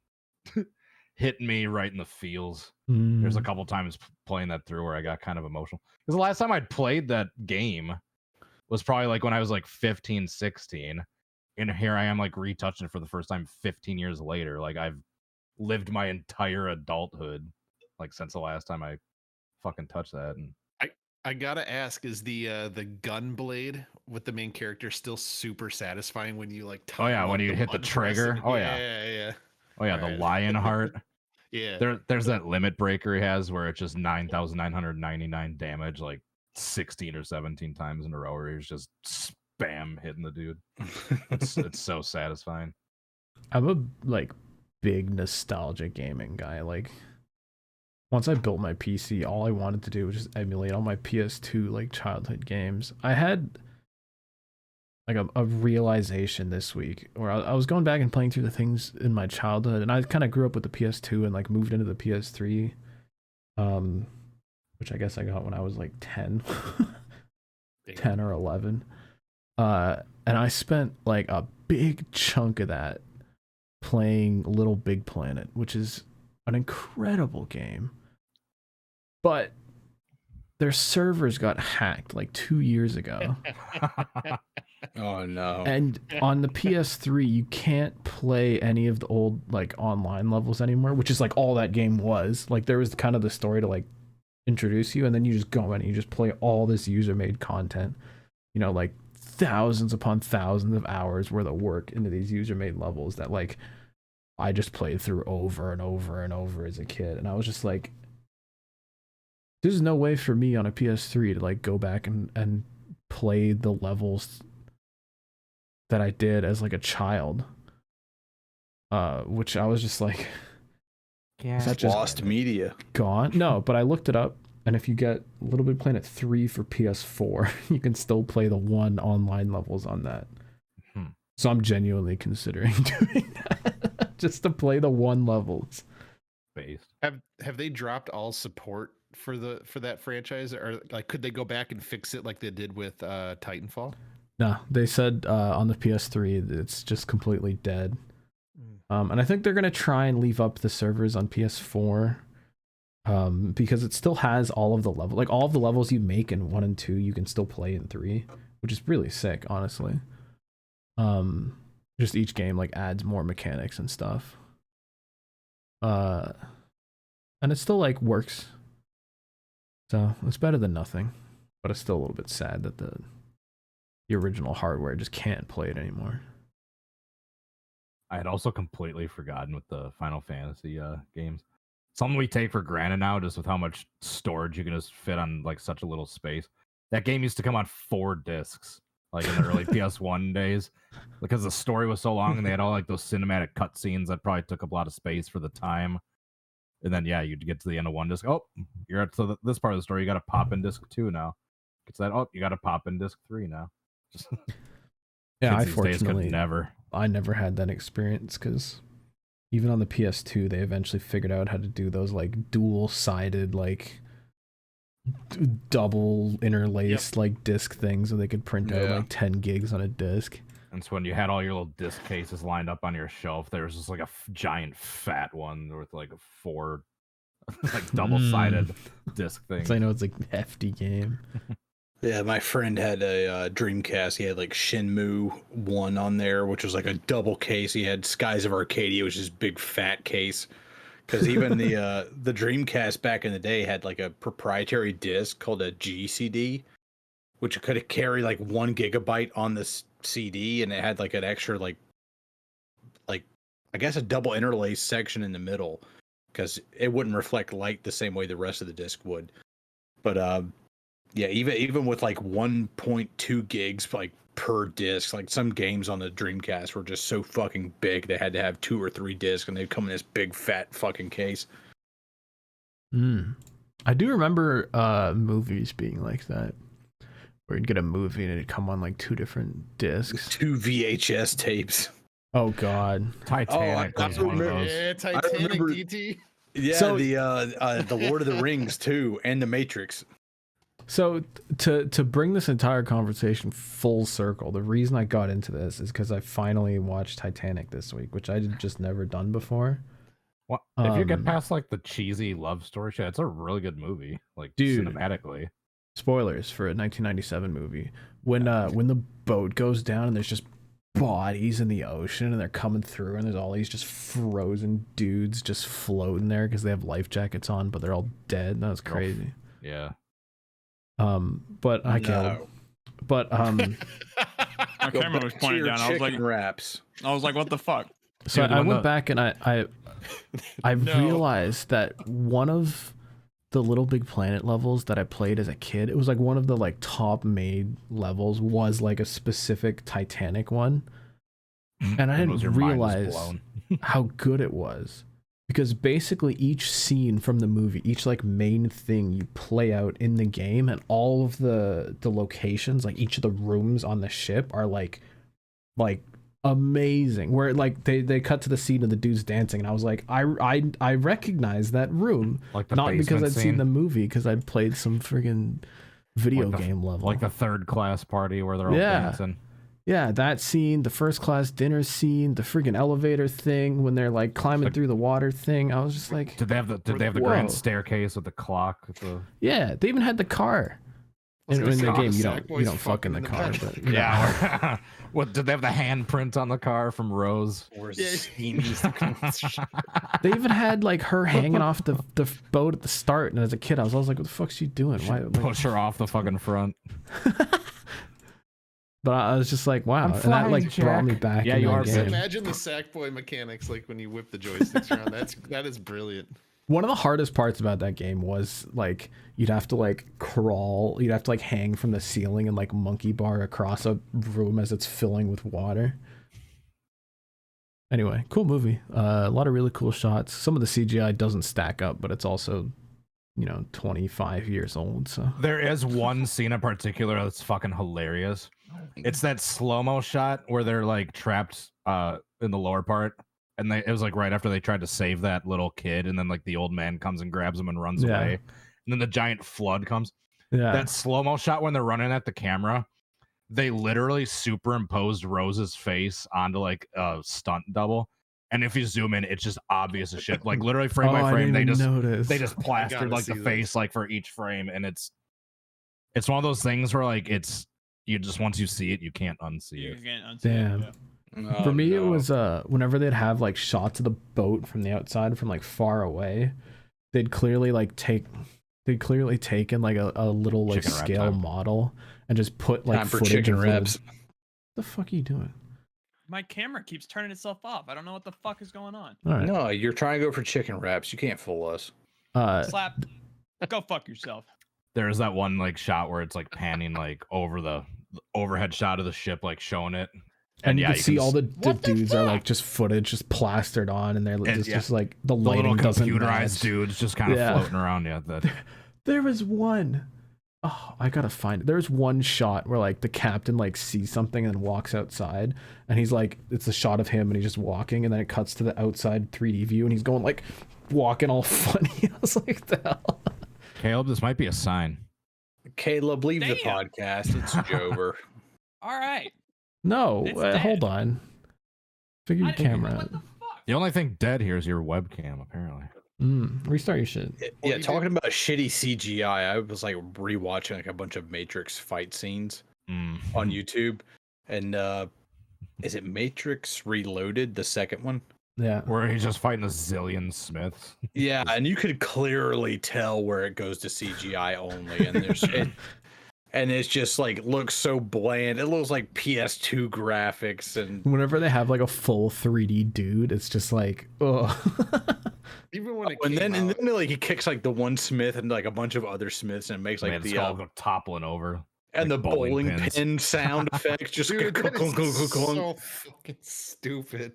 hitting me right in the feels. There's a couple times playing that through where I got kind of emotional, because the last time I'd played that game was probably like when I was like 15, 16. And here I am like retouching it for the first time 15 years later. Like I've lived my entire adulthood like since the last time I fucking touched that. And I gotta ask, is the gun blade with the main character still super satisfying when you like oh yeah, time when up you hit the button trigger. pressing? Oh yeah. Yeah. Oh yeah, All the right. lion heart. Yeah. There's that limit breaker he has where it's just 9,999 damage, like 16 or 17 times in a row, where he's just spam hitting the dude. It's so satisfying. I'm a like big nostalgia gaming guy. Like once I built my PC, all I wanted to do was just emulate all my PS2 like childhood games. I had like a realization this week where I was going back and playing through the things in my childhood, and I kind of grew up with the PS2 and like moved into the PS3, which I guess I got when I was like 10, 10 or 11. And I spent like a big chunk of that playing Little Big Planet, which is an incredible game. But their servers got hacked like 2 years ago. Oh no. And on the PS3, you can't play any of the old like online levels anymore, which is like all that game was. Like there was kind of the story to like introduce you, and then you just go in and you just play all this user-made content. You know, like thousands upon thousands of hours worth of work into these user-made levels that like I just played through over and over and over as a kid. And I was just like, there's no way for me on a PS3 to like go back and play the levels that I did as like a child. Which I was just like, is that just lost media? Gone? No, but I looked it up, and if you get Little Big Planet 3 for PS4, you can still play the 1 online levels on that. So I'm genuinely considering doing that just to play the 1 levels. Based. Have they dropped all support for that franchise, or like could they go back and fix it like they did with Titanfall? No, they said on the PS3 it's just completely dead. And I think they're gonna try and leave up the servers on PS4, because it still has all of the level, like all of the levels you make in 1 and 2, you can still play in 3, which is really sick, honestly. Just each game like adds more mechanics and stuff. And it still like works. So it's better than nothing, but it's still a little bit sad that the original hardware just can't play it anymore. I had also completely forgotten with the Final Fantasy games. Something we take for granted now, just with how much storage you can just fit on like such a little space. That game used to come on 4 discs, like in the early PS1 days, because the story was so long and they had all like those cinematic cutscenes that probably took up a lot of space for the time. And then yeah, you'd get to the end of 1 disc. Oh, you're at this part of the story. You got to pop in disc 2 now. Get to that. Oh, you got to pop in disc 3 now. Yeah, Kids these days could never. I never had that experience because even on the PS2, they eventually figured out how to do those like dual-sided, like double interlaced like disc things, so they could print out like 10 gigs on a disc. And so when you had all your little disc cases lined up on your shelf, there was just like a giant fat one with like 4 like double-sided disc things. So I know it's like a hefty game. Yeah, my friend had a Dreamcast. He had like Shenmue 1 on there, which was like a double case. He had Skies of Arcadia, which is big fat case. Because even the Dreamcast back in the day had like a proprietary disc called a GCD, which could carry like 1 gigabyte on this CD, and it had like an extra like I guess a double interlace section in the middle, because it wouldn't reflect light the same way the rest of the disc would. But yeah, even with like 1.2 gigs like per disc, like some games on the Dreamcast were just so fucking big they had to have 2 or 3 discs, and they'd come in this big fat fucking case. I do remember movies being like that, where you'd get a movie and it'd come on like 2 different discs. 2 VHS tapes. Oh god, Titanic was one of those. Yeah, Titanic, DT. Yeah, So- the Lord of the Rings too, and the Matrix. So to bring this entire conversation full circle, the reason I got into this is because I finally watched Titanic this week, which I had just never done before. Well, if you get past like the cheesy love story shit, it's a really good movie, like Dude. cinematically. spoilers for a 1997 movie. When the boat goes down and there's just bodies in the ocean and they're coming through and there's all these just frozen dudes just floating there because they have life jackets on, but they're all dead. That was crazy. Yeah. But I can't. But My camera was pointed down. I was like, wraps. what the fuck? So Dude, I when went the- back and I realized that one of the Little Big Planet levels that I played as a kid, it was like one of the like top made levels was like a specific Titanic one. And I didn't realize how good it was. Because basically each scene from the movie, each like main thing you play out in the game, and all of the locations, like each of the rooms on the ship are like amazing. Where like they cut to the scene of the dudes dancing, and I was like, I recognize that room. Like the Not because basement I'd seen scene? the movie, because I'd played some friggin' video Like the- game level. Like the third class party where they're all Yeah. dancing. Yeah, that scene, the first class dinner scene, the friggin' elevator thing when they're like climbing through the water thing. I was just like, Did they have the Whoa. grand staircase with the clock? With the... yeah, they even had the car. In the game, you don't fuck in the car, but you know. Yeah. What did they have the handprint on the car from Rose? Or Yeah. They even had like her hanging off the boat at the start, and as a kid, I was like, "What the fuck's she doing?" Why? Like, Push her off the fucking front. but I was just like, "Wow!" I'm And that flying, like brought me Jack. back. Yeah, in you that are game. Just imagine the Sackboy mechanics, like when you whip the joysticks around. That is brilliant. One of the hardest parts about that game was like you'd have to like crawl, you'd have to like hang from the ceiling and like monkey bar across a room as it's filling with water. Anyway, cool movie. A lot of really cool shots. Some of the CGI doesn't stack up, but it's also, 25 years old. So There is one scene in particular that's fucking hilarious. It's that slow-mo shot where they're like trapped in the lower part. And it was like right after they tried to save that little kid, and then like the old man comes and grabs him and runs Yeah. away. And then the giant flood comes. yeah, That slow-mo shot when they're running at the camera, they literally superimposed Rose's face onto like a stunt double. And if you zoom in, it's just obvious as shit. Like literally frame by I frame, didn't they even just notice. they just plastered gotta like the see face this. like for each frame, and it's one of those things where like it's you just once you see it, you can't unsee You it. can't unsee Damn. it, yeah. For me, it was whenever they'd have like shots of the boat from the outside from like far away, they'd clearly taken like a little like Chicken wrap scale time. model and just put like Time for footage chicken of wraps. What the fuck are you doing? My camera keeps turning itself off. I don't know what the fuck is going on. All right. No, you're trying to go for chicken wraps. You can't fool us. Slap. Go fuck yourself. There's that one like shot where it's like panning like over the overhead shot of the ship, like showing it. And you yeah, can see all the What the dudes are like fuck? just footage just plastered on, and they're And, just like the the little lighting doesn't computerized match. dudes just kind of Yeah. floating around. Yeah, that There was one. Oh, I gotta find it. There's one shot where like the captain like sees something and walks outside, and he's like, it's a shot of him and he's just walking, and then it cuts to the outside 3D view, and he's going like walking all funny. I was like, the hell? Caleb, this might be a sign. Caleb, leave the Damn. podcast. It's Jover. All right. No, It's hold dead. on. Figure your I didn't- camera What out. the fuck? The only thing dead here is your webcam, apparently. Restart your shit. Yeah, you talking about shitty CGI, I was like rewatching like a bunch of Matrix fight scenes on YouTube, and is it Matrix Reloaded, the second one? Yeah. Where he's just fighting a zillion Smiths. Yeah, and you could clearly tell where it goes to CGI only, and and it's just like looks so bland. It looks like PS2 graphics, and Whenever they have like a full 3D dude, it's just like, oh. Even when it and came then out, like he kicks like the one Smith and like a bunch of other Smiths, and it makes like Man, it's the all go toppling over. and like the bowling bowling pins. pin sound effects just dude, that clunk, clunk, is clunk, clunk. so fucking stupid.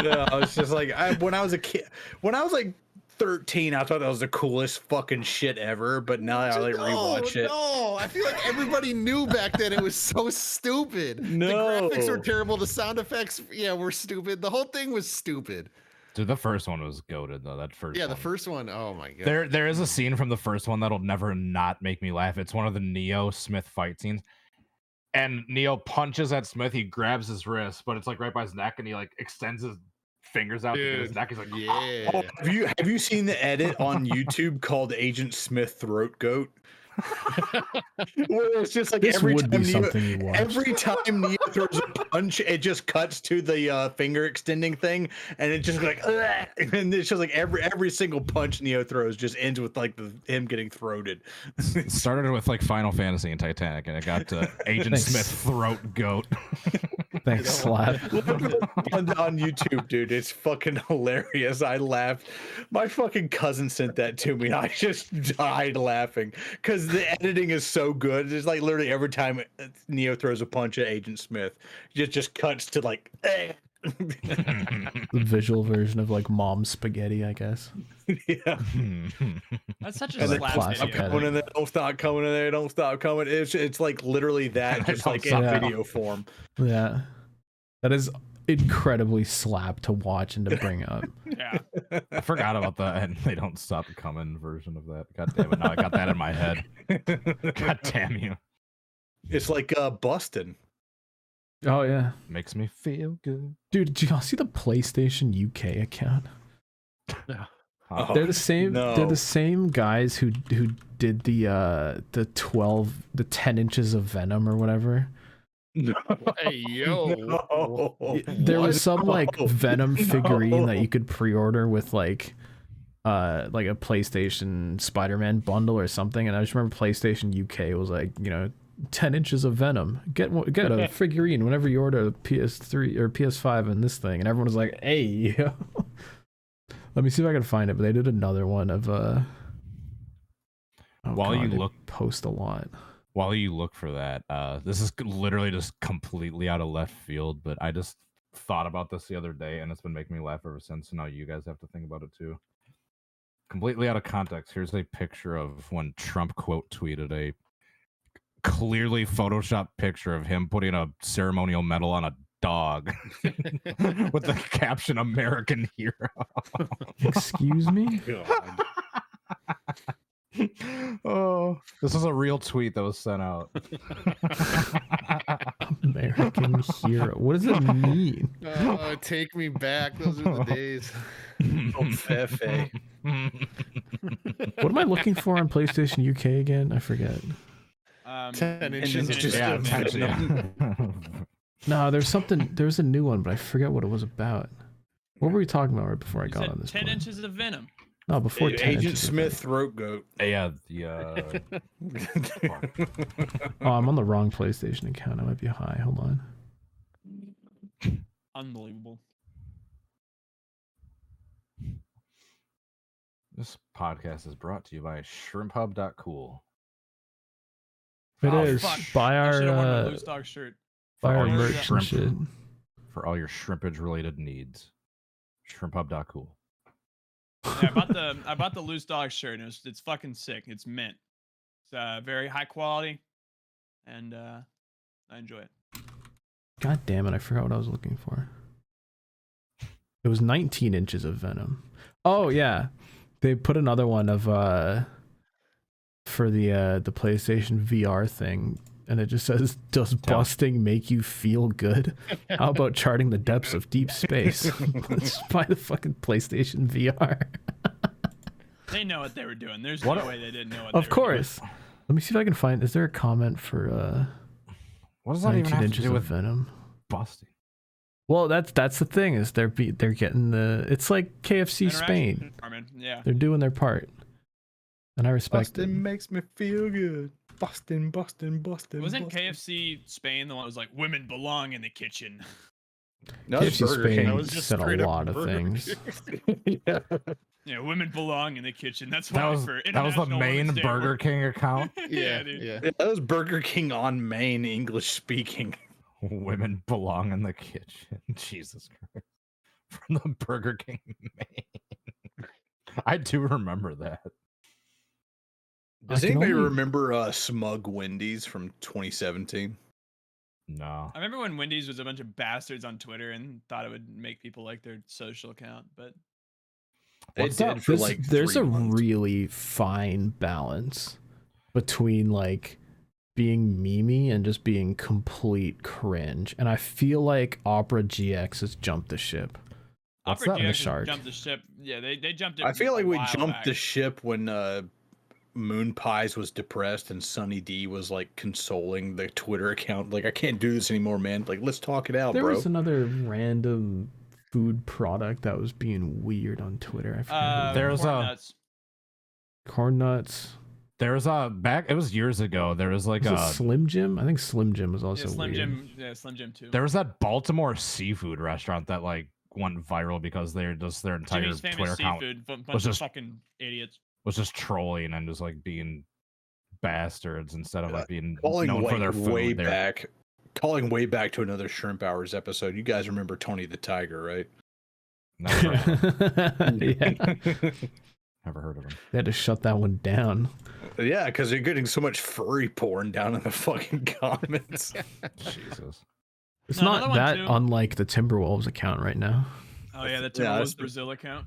Yeah, I was just like, when I was a kid, when I was like 13, I thought that was the coolest fucking shit ever. But now I like rewatch it. No, I feel like everybody knew back then it was so stupid. No. The graphics were terrible. The sound effects, were stupid. The whole thing was stupid. Dude, the first one was goated though. That first Yeah, one. the first one, oh my god. There is a scene from the first one that'll never not make me laugh. It's one of the Neo Smith fight scenes. And Neo punches at Smith, he grabs his wrist, but it's like right by his neck, and he like extends his fingers out to get his Dude, neck. He's like, yeah. Oh, have you seen the edit on YouTube called Agent Smith Throat Goat? Where it's just like This every would time be Neo, something you watch. every time Neo throws a punch, it just cuts to the finger extending thing, and it just like, "Ugh," and it's just like every single punch Neo throws just ends with like him getting throated. It started with like Final Fantasy and Titanic, and it got to Agent Thanks. Smith throat goat. Thanks, Slap. on YouTube, dude, it's fucking hilarious. I laughed. My fucking cousin sent that to me. I just died laughing because the editing is so good. It's like literally every time Neo throws a punch at Agent Smith, it just cuts to like. The visual version of like mom spaghetti, I guess. Yeah. That's such a And then slap classic video. edit. coming in there, don't stop coming in there, don't stop coming. It's like literally that, just Don't like in stop. video form. Yeah. That is incredibly Slap to watch and to bring up. Yeah. I forgot about the and they don't stop coming version of that. God damn it! Now I got that in my head. God damn you! It's like Bustin'. Oh yeah. Makes me feel good. Dude, did y'all see the PlayStation UK account? Oh, They're the same they're no. the same guys who did the 10 inches of Venom or whatever. No. Hey yo. No. There was some like No. Venom figurine that No. you could pre-order with like a PlayStation Spider-Man bundle or something, and I just remember PlayStation UK was like, 10 inches of Venom. Get a figurine whenever you order a PS3 or PS5 and this thing, and everyone was like, hey. Let me see if I can find it, but they did another one of While you they look- post a lot. While you look for that, this is literally just completely out of left field, but I just thought about this the other day, and it's been making me laugh ever since. So now you guys have to think about it too. Completely out of context. Here's a picture of when Trump quote tweeted a clearly photoshopped picture of him putting a ceremonial medal on a dog with the caption "American Hero." Excuse me? God. Oh, this is a real tweet that was sent out. American hero. What does it mean? Oh, take me back. Those are the days. Fefe. What am I looking for on PlayStation UK again? I forget. 10 inches of just- Yeah, Venom. essentially, yeah. No, there's a new one, but I forget what it was about. What were we talking about right before I You got said on this 10 point? inches of Venom. No, before 10 Agent inches of Smith it. throat goat. Yeah, Oh, I'm on the wrong PlayStation account. I might be high. Hold on. Unbelievable. This podcast is brought to you by ShrimpHub.cool. It Oh, is. fuck. Buy I should have worn my our loose dog shirt. buy our all your merch and shrimp. shit. For all your shrimpage related needs. ShrimpHub.cool. Yeah, I bought the loose dog shirt. And it's fucking sick. It's mint. It's very high quality, and I enjoy it. God damn it! I forgot what I was looking for. It was 19 inches of Venom. Oh yeah, they put another one of for the PlayStation VR thing, and it just says, "Does busting make you feel good? How about charting the depths of deep space?" Let's buy the fucking PlayStation VR. They know what they were doing. There's What no a- way they didn't know what Of they were course. Let me see if I can find. Is there a comment for What does that even 19 have to inches do of with Venom? busting? Well, that's the thing is they're getting the. It's like KFC doing. Spain. Interaction department, yeah. They're doing their part, and I respect it. Bustin' makes me feel good. Bustin'. Wasn't bustin'. KFC Spain the one that was like women belong in the kitchen? No, it's KFC Burger Spain King. That was just said a straight up lot of Burger things. Yeah. Yeah, women belong in the kitchen. That's why That was for that was the International main Women's Day, Burger we're- King account. Yeah, dude. Yeah. Yeah, that was Burger King on Maine, English speaking. Women belong in the kitchen. Jesus Christ. From the Burger King Maine. I do remember that. Does I can anybody only- remember Smug Wendy's from 2017? No. I remember when Wendy's was a bunch of bastards on Twitter and thought it would make people like their social account, but It What's did up? for This- like there's 3 a months. really fine balance between like being memey and just being complete cringe, and I feel like Opera GX has jumped the ship. What's Opera that? The GX shark. jumped the ship. Yeah, they jumped it. I feel like a we while jumped back. the ship when Moon Pies was depressed and Sunny D was like consoling the Twitter account. Like, I can't do this anymore, man. Like, let's talk it out, There bro. was another random food product that was being weird on Twitter. I forget. There's corn a- nuts. Corn nuts. There was a it was years ago. There was like Was it Slim Jim? I think Slim Jim was also Yeah, Slim weird. Jim. Yeah, Slim Jim too. There was that Baltimore seafood restaurant that like went viral because their entire Jimmy's famous Twitter account seafood. Bunch was of just- fucking idiots. was just trolling and just like being bastards instead of like being Calling known for their food. way They're- back. Calling way back to another Shrimp Hours episode. You guys remember Tony the Tiger, right? Never heard Yeah, never heard of him. they had to shut that one down. Yeah, because they're getting so much furry porn down in the fucking comments. Jesus. It's Another not one, that too. unlike the Timberwolves account right now. Oh yeah, the Yeah, Timberwolves that's- Brazil account.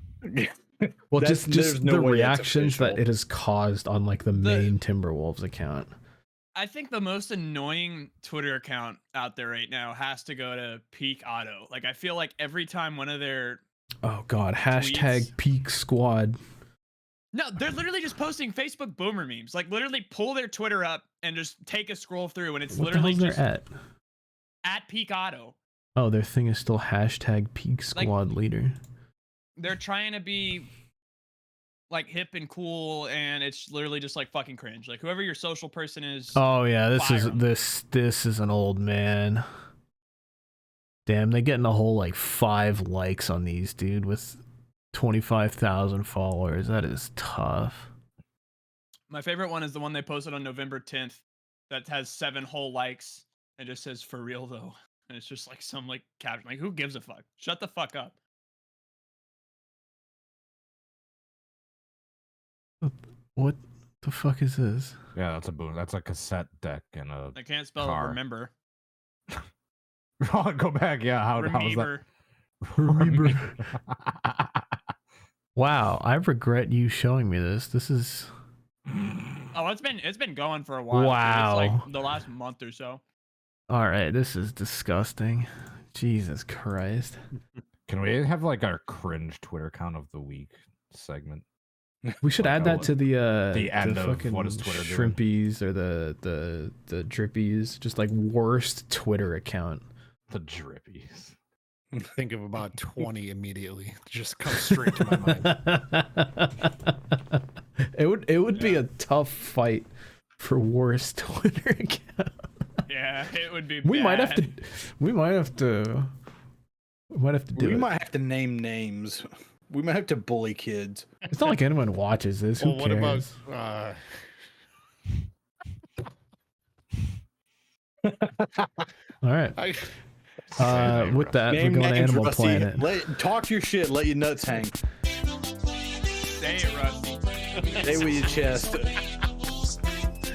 Well, That's- just there's no the way that's reactions that official. it has caused on like the main Timberwolves account. I think the most annoying Twitter account out there right now has to go to Peak Auto. Like, I feel like every time one of their Oh god, hashtag Tweets. peak squad. no, they're literally just posting Facebook boomer memes. Like, literally pull their Twitter up and just take a scroll through, and it's What the literally hell's just they're at Peak Auto. Oh, their thing is still hashtag peak Like- squad leader. They're trying to be like hip and cool, and it's literally just like fucking cringe. Like, whoever your social person is. Oh yeah, this Fire is 'em. this is an old man. Damn, they're getting a whole like 5 likes on these, dude, with 25,000 followers. That is tough. My favorite one is the one they posted on November 10th that has 7 whole likes and just says "for real though," and it's just like some like caption. Like, who gives a fuck? Shut the fuck up. What the fuck is this? Yeah, that's a boom. That's a cassette deck and a. I can't spell Car. remember. Oh, go back. Yeah, how was that? Remember. Wow, I regret you showing me this. This is Oh, it's been going for a while. dude. Wow. It's like the last month or so. all right. This is disgusting. Jesus Christ. Can we have like our cringe Twitter count of the week segment? We should Like add that to the end of fucking what is Twitter doing? Shrimpies or the Drippies, just like worst Twitter account. The drippies. Think of about 20 immediately. Just come straight to my mind. It would be a tough fight for worst Twitter account. Yeah, it would be. We might have bad. to we might have to do We it. might have to name names. We might have to bully kids. It's not like anyone watches this. Who Well, cares? what about All right. With that, Name we're going to names, Animal Rusty. Planet. Talk your shit. Let your nuts hang. Say it, Rusty. Stay with your chest.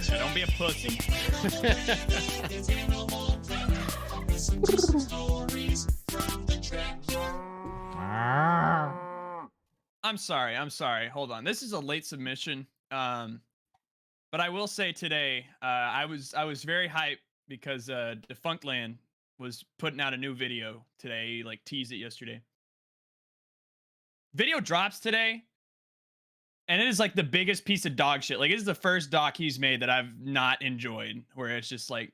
Yeah, don't be a pussy. I'm sorry. Hold on. This is a late submission. But I will say today, I was very hyped because Defunct Land was putting out a new video today. Like, teased it yesterday. Video drops today, and it is like the biggest piece of dog shit. Like, it is the first doc he's made that I've not enjoyed, where it's just like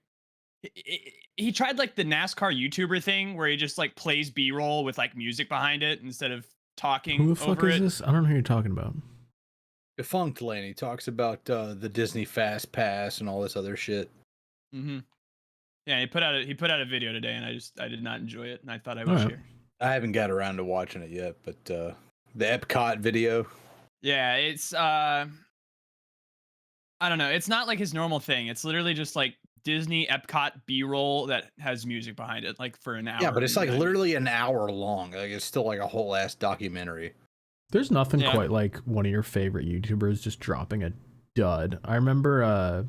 he tried like the NASCAR YouTuber thing where he just like plays B-roll with like music behind it instead of talking Who the fuck over is it. this? I don't know who you're talking about. Defunct Lane. He talks about the Disney Fast Pass and all this other shit. Mm-hmm. Yeah, he put out a video today, and I did not enjoy it, and I thought I would Alright. share. I haven't got around to watching it yet, but the Epcot video. Yeah, it's I don't know. It's not like his normal thing. It's literally just like Disney Epcot B-roll that has music behind it, like for an hour. Yeah, but it's like and- literally an hour long. Like it's still like a whole ass documentary. There's nothing Yeah. quite like one of your favorite YouTubers just dropping a dud. I remember, I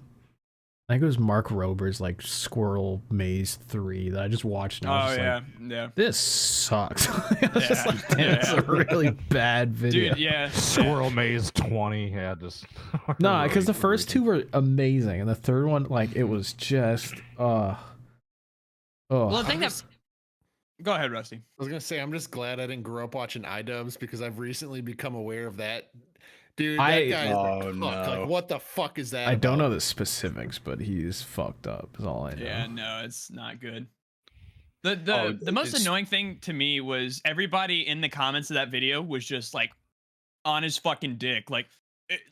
think it was Mark Rober's like Squirrel Maze 3 that I just watched. And I was Oh just yeah, like, yeah, this sucks. I was just Yeah, like, damn, it's a yeah. really bad video. dude, yeah. Squirrel Maze 20. Yeah, just. No, because the really first two were amazing, and the third one, like, it was just, Well, the thing I'm that. just- Go ahead, Rusty. I was gonna say I'm just glad I didn't grow up watching iDubbbz because I've recently become aware of that Dude, that guy is a Oh, cook. no. Like, what the fuck is that? I don't know about? the specifics, but he's fucked up. Is all I know. Yeah, no, it's not good. Oh, The most it's- annoying thing to me was everybody in the comments of that video was just like on his fucking dick. Like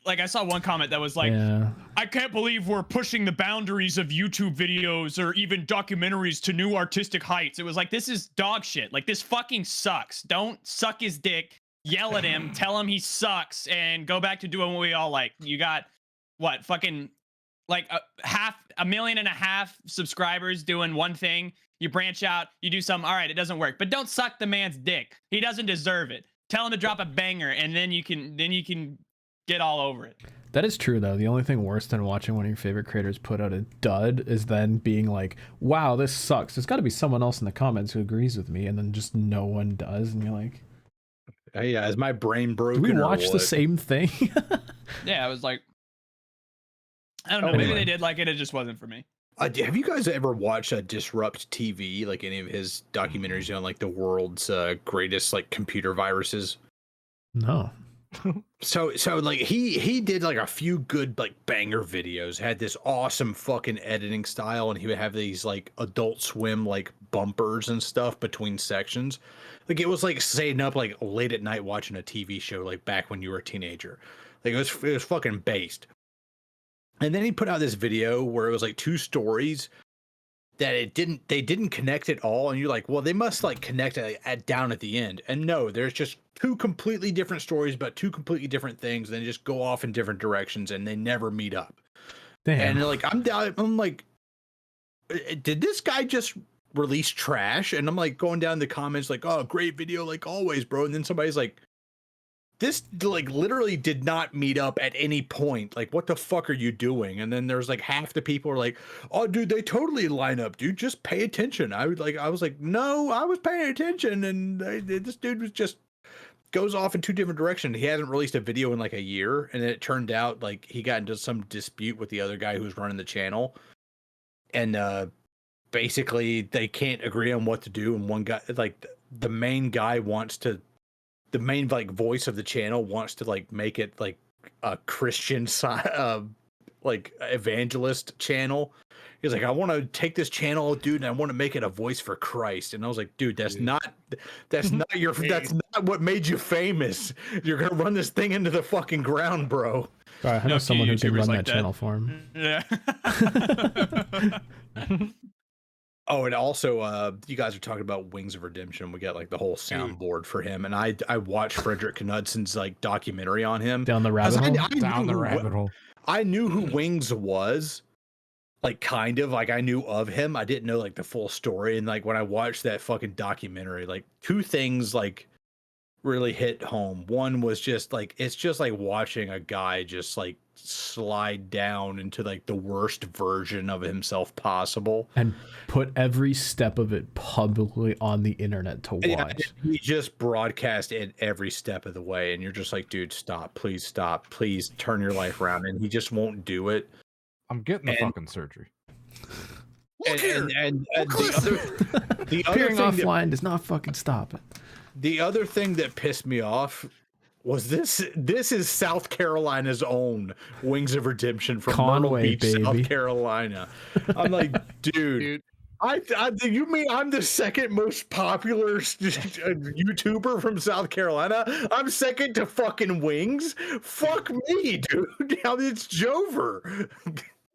I saw one comment that was like, yeah. I can't believe we're pushing the boundaries of YouTube videos or even documentaries to new artistic heights. It was like, this is dog shit. Like, this fucking sucks. Don't suck his dick, yell at him, tell him he sucks, and go back to doing what we all like. You got what, fucking like 1.5 million subscribers doing one thing. You branch out, you do something, all right, it doesn't work. But don't suck the man's dick. He doesn't deserve it. Tell him to drop a banger, and then you can get all over it. That is true, though. The only thing worse than watching one of your favorite creators put out a dud is then being like, wow, this sucks. There's got to be someone else in the comments who agrees with me, and then just no one does. And you're like, Hey, yeah, is my brain do broken? we or watch the what? same thing? Yeah, I was like, I don't know. Oh, Maybe anyway. they did like it. It just wasn't for me. Have you guys ever watched Disrupt TV, like any of his documentaries on like the world's greatest like computer viruses? No. So like he did like a few good like banger videos, had this awesome fucking editing style, and he would have these like Adult Swim like bumpers and stuff between sections. Like it was like staying up like late at night watching a TV show like back when you were a teenager. Like it was fucking based. And then he put out this video where it was like two stories that they didn't connect at all, and you're like, well, they must like connect down at the end. And no, there's just two completely different stories about two completely different things, and they just go off in different directions, and they never meet up. Damn. And they're like, I'm like, did this guy just release trash? And I'm like going down the comments like, oh, great video like always, bro. And then somebody's like, this like literally did not meet up at any point. Like, what the fuck are you doing? And then there's like half the people are like, oh, dude, they totally line up, dude. Just pay attention. I was like, no, I was paying attention, and this dude was just goes off in two different directions. He hasn't released a video in like a year, and it turned out like he got into some dispute with the other guy who was running the channel, and basically they can't agree on what to do. And one guy, like the main guy, the main like voice of the channel wants to like make it like a Christian like evangelist channel. He's like, I want to take this channel, dude, and I want to make it a voice for Christ. And I was like, dude, that's not what made you famous. You're gonna run this thing into the fucking ground, bro. All right, I know No, someone who can YouTubers run like that that. channel for him. Yeah. Oh, and also, you guys are talking about Wings of Redemption. We got like the whole soundboard for him, and I watched Frederick Knudson's like documentary on him. Down the 'Cause rabbit hole? Down the rabbit hole. I knew who Wings was, like kind of like I knew of him. I didn't know like the full story, and like when I watched that fucking documentary, like two things like really hit home. One was just like it's just like watching a guy just like slide down into like the worst version of himself possible, And put every step of it publicly on the internet to Yeah, watch. he just broadcast it every step of the way, and you're just like, dude, stop, please turn your life around. And he just won't do it. I'm getting the And- fucking surgery. And the other Appearing thing that offline does not fucking stop it. the other thing that pissed me off was this is South Carolina's own Wings of Redemption from Myrtle Conway, Beach, South baby. Carolina. I'm like, dude, Dude, you mean I'm the second most popular YouTuber from South Carolina? I'm second to fucking Wings? Fuck me, dude. Now it's Jover.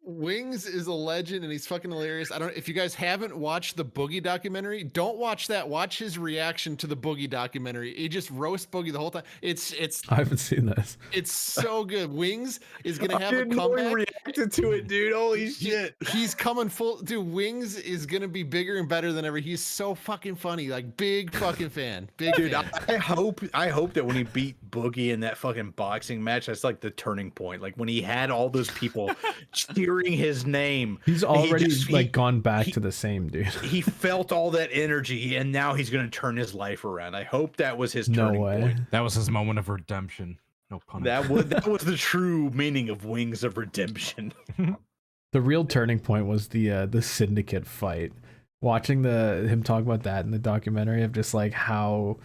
Wings is a legend and he's fucking hilarious. I don't if you guys haven't watched the Boogie documentary, don't watch that. Watch his reaction to the Boogie documentary. He just roasts Boogie the whole time. It's I haven't seen this. it's so good. Wings is gonna I have a didn't know he comeback. reacted to it, dude. Holy shit. He's coming full dude. Wings is gonna be bigger and better than ever. He's so fucking funny. Like big fucking fan. Big Dude, fan. I hope that when he beat Boogie in that fucking boxing match, that's like the turning point. Like when he had all those people cheering his name. He's already he gone back to the same dude. he felt all that energy, and now he's gonna turn his life around. I hope that was his No turning way. point. That was his moment of redemption. No pun. That was the true meaning of Wings of Redemption. The real turning point was the syndicate fight. Watching him talk about that in the documentary of just like how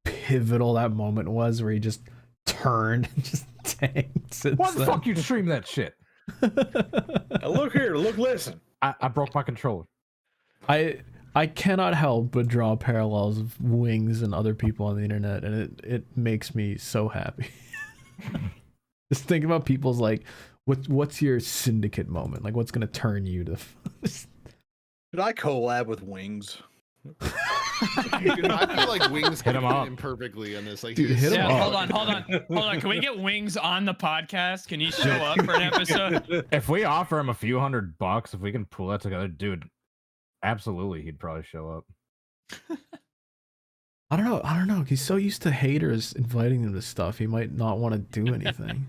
pivotal that moment was, where he just turned and just tanked since Why the then. fuck you stream that shit? Look here, listen. I broke my controller. I cannot help but draw parallels of Wings and other people on the internet, and it makes me so happy. Just think about people's like, what's your syndicate moment? Like, what's gonna turn you to? Should I collab with Wings? I feel like Wings Hit could him fit up. in perfectly on this. Like, Dude, he's- hit him Yeah, up. hold on. Can we get Wings on the podcast? Can he show up for an episode? If we offer him a few $100, if we can pull that together, dude, absolutely, he'd probably show up. I don't know. He's so used to haters inviting him to stuff. He might not want to do anything.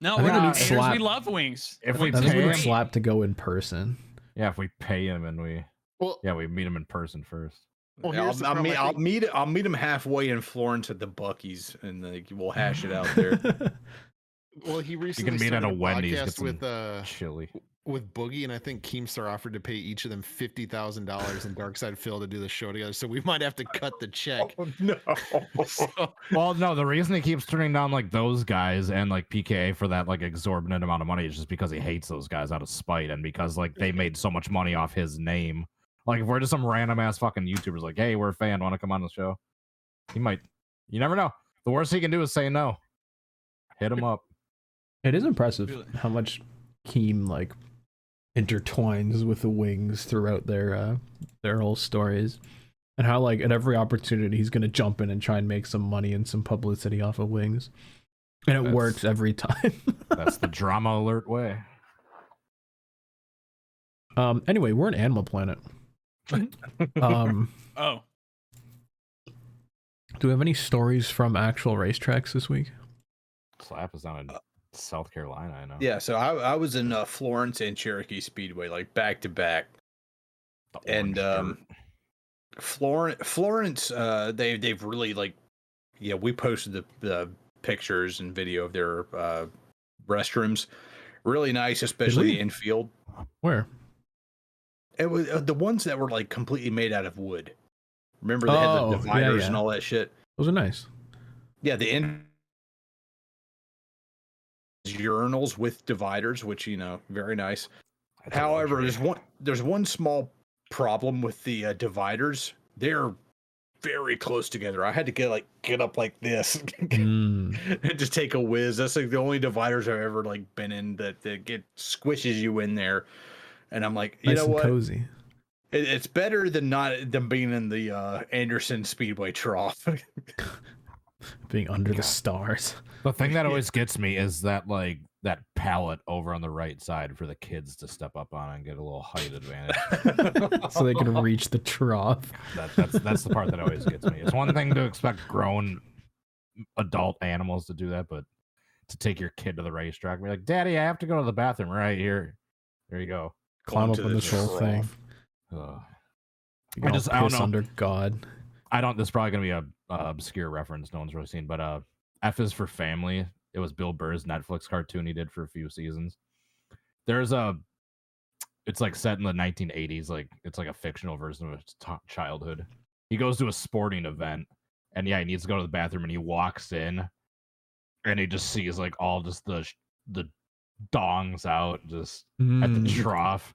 No, I we're think we not need haters. slap. We love Wings. If we I think we pay need him, Slap to go in person. yeah, if we pay him and we Well, we meet him in person first. Well, Yeah, here's the I'll problem, I think- meet him halfway in Florence at the Buc-ee's, and like, we'll hash it out there. well, he recently meet at started a Wendy's, get podcast some chili. with Boogie, and I think Keemstar offered to pay each of them $50,000 and Darkside Phil to do the show together. So we might have to cut the check. Oh, no. So, Well, no, the reason he keeps turning down like those guys and like PKA for that like exorbitant amount of money is just because he hates those guys out of spite and because like they made so much money off his name. Like if we're just some random ass fucking YouTubers like, hey, we're a fan, want to come on the show? He might. You never know. The worst he can do is say no. Hit him up. It is impressive Really? how much Keem like intertwines with the Wings throughout their whole stories, and how like at every opportunity he's gonna jump in and try and make some money and some publicity off of Wings, and it That's- works every time. That's the drama alert way. Anyway, we're an Animal Planet. Oh, Do we have any stories from actual racetracks this week? Slap is down in South Carolina, I know. Yeah, so I was in Florence and Cherokee Speedway, like back to back. The And orange dirt. Florence, they've really like, yeah, we posted the pictures and video of their restrooms. Really nice, especially we? the infield. Where? It was the ones that were like completely made out of wood. Remember they had the Oh, yeah, dividers yeah. and all that shit. Those are nice. Yeah, the urinals with dividers, which very nice. That's a However, luxury. there's one small problem with the dividers. They're very close together. I had to get up like this Mm. and just take a whiz. That's like the only dividers I've ever like been in that get squishes you in there. And I'm like, you Nice know and what? cozy. It's better than being in the Anderson Speedway trough. Being under the God. stars. The thing that always gets me is that like that pallet over on the right side for the kids to step up on and get a little height advantage. So they can reach the trough. That's the part that always gets me. It's one thing to expect grown adult animals to do that, but to take your kid to the racetrack and be like, Daddy, I have to go to the bathroom right here. There you go. Climb Going up to on the this whole thing. trough. Ugh. You I can just- all I don't piss know. under God. This is probably gonna be a obscure reference no one's really seen, but F is for Family. It was Bill Burr's Netflix cartoon he did for a few seasons. It's like set in the 1980s, like it's like a fictional version of his childhood. He goes to a sporting event, and yeah, he needs to go to the bathroom, and he walks in, and he just sees like all just the dongs out just at the trough.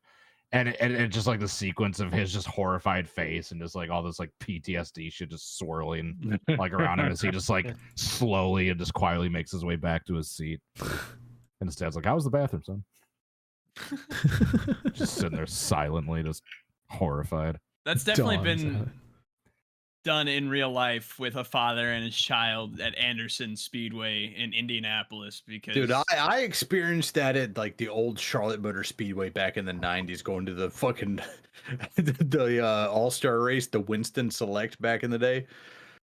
And it just like the sequence of his just horrified face and just like all this like PTSD shit just swirling like around him as he just like slowly and just quietly makes his way back to his seat. And his dad's like, "How was the bathroom, son?" Just sitting there silently, just horrified. that's definitely Dawns been out. done in real life with a father and his child at Anderson Speedway in Indianapolis because Dude, I experienced that at like the old Charlotte Motor Speedway back in the 90s, going to the fucking the All-Star race, the Winston Select back in the day.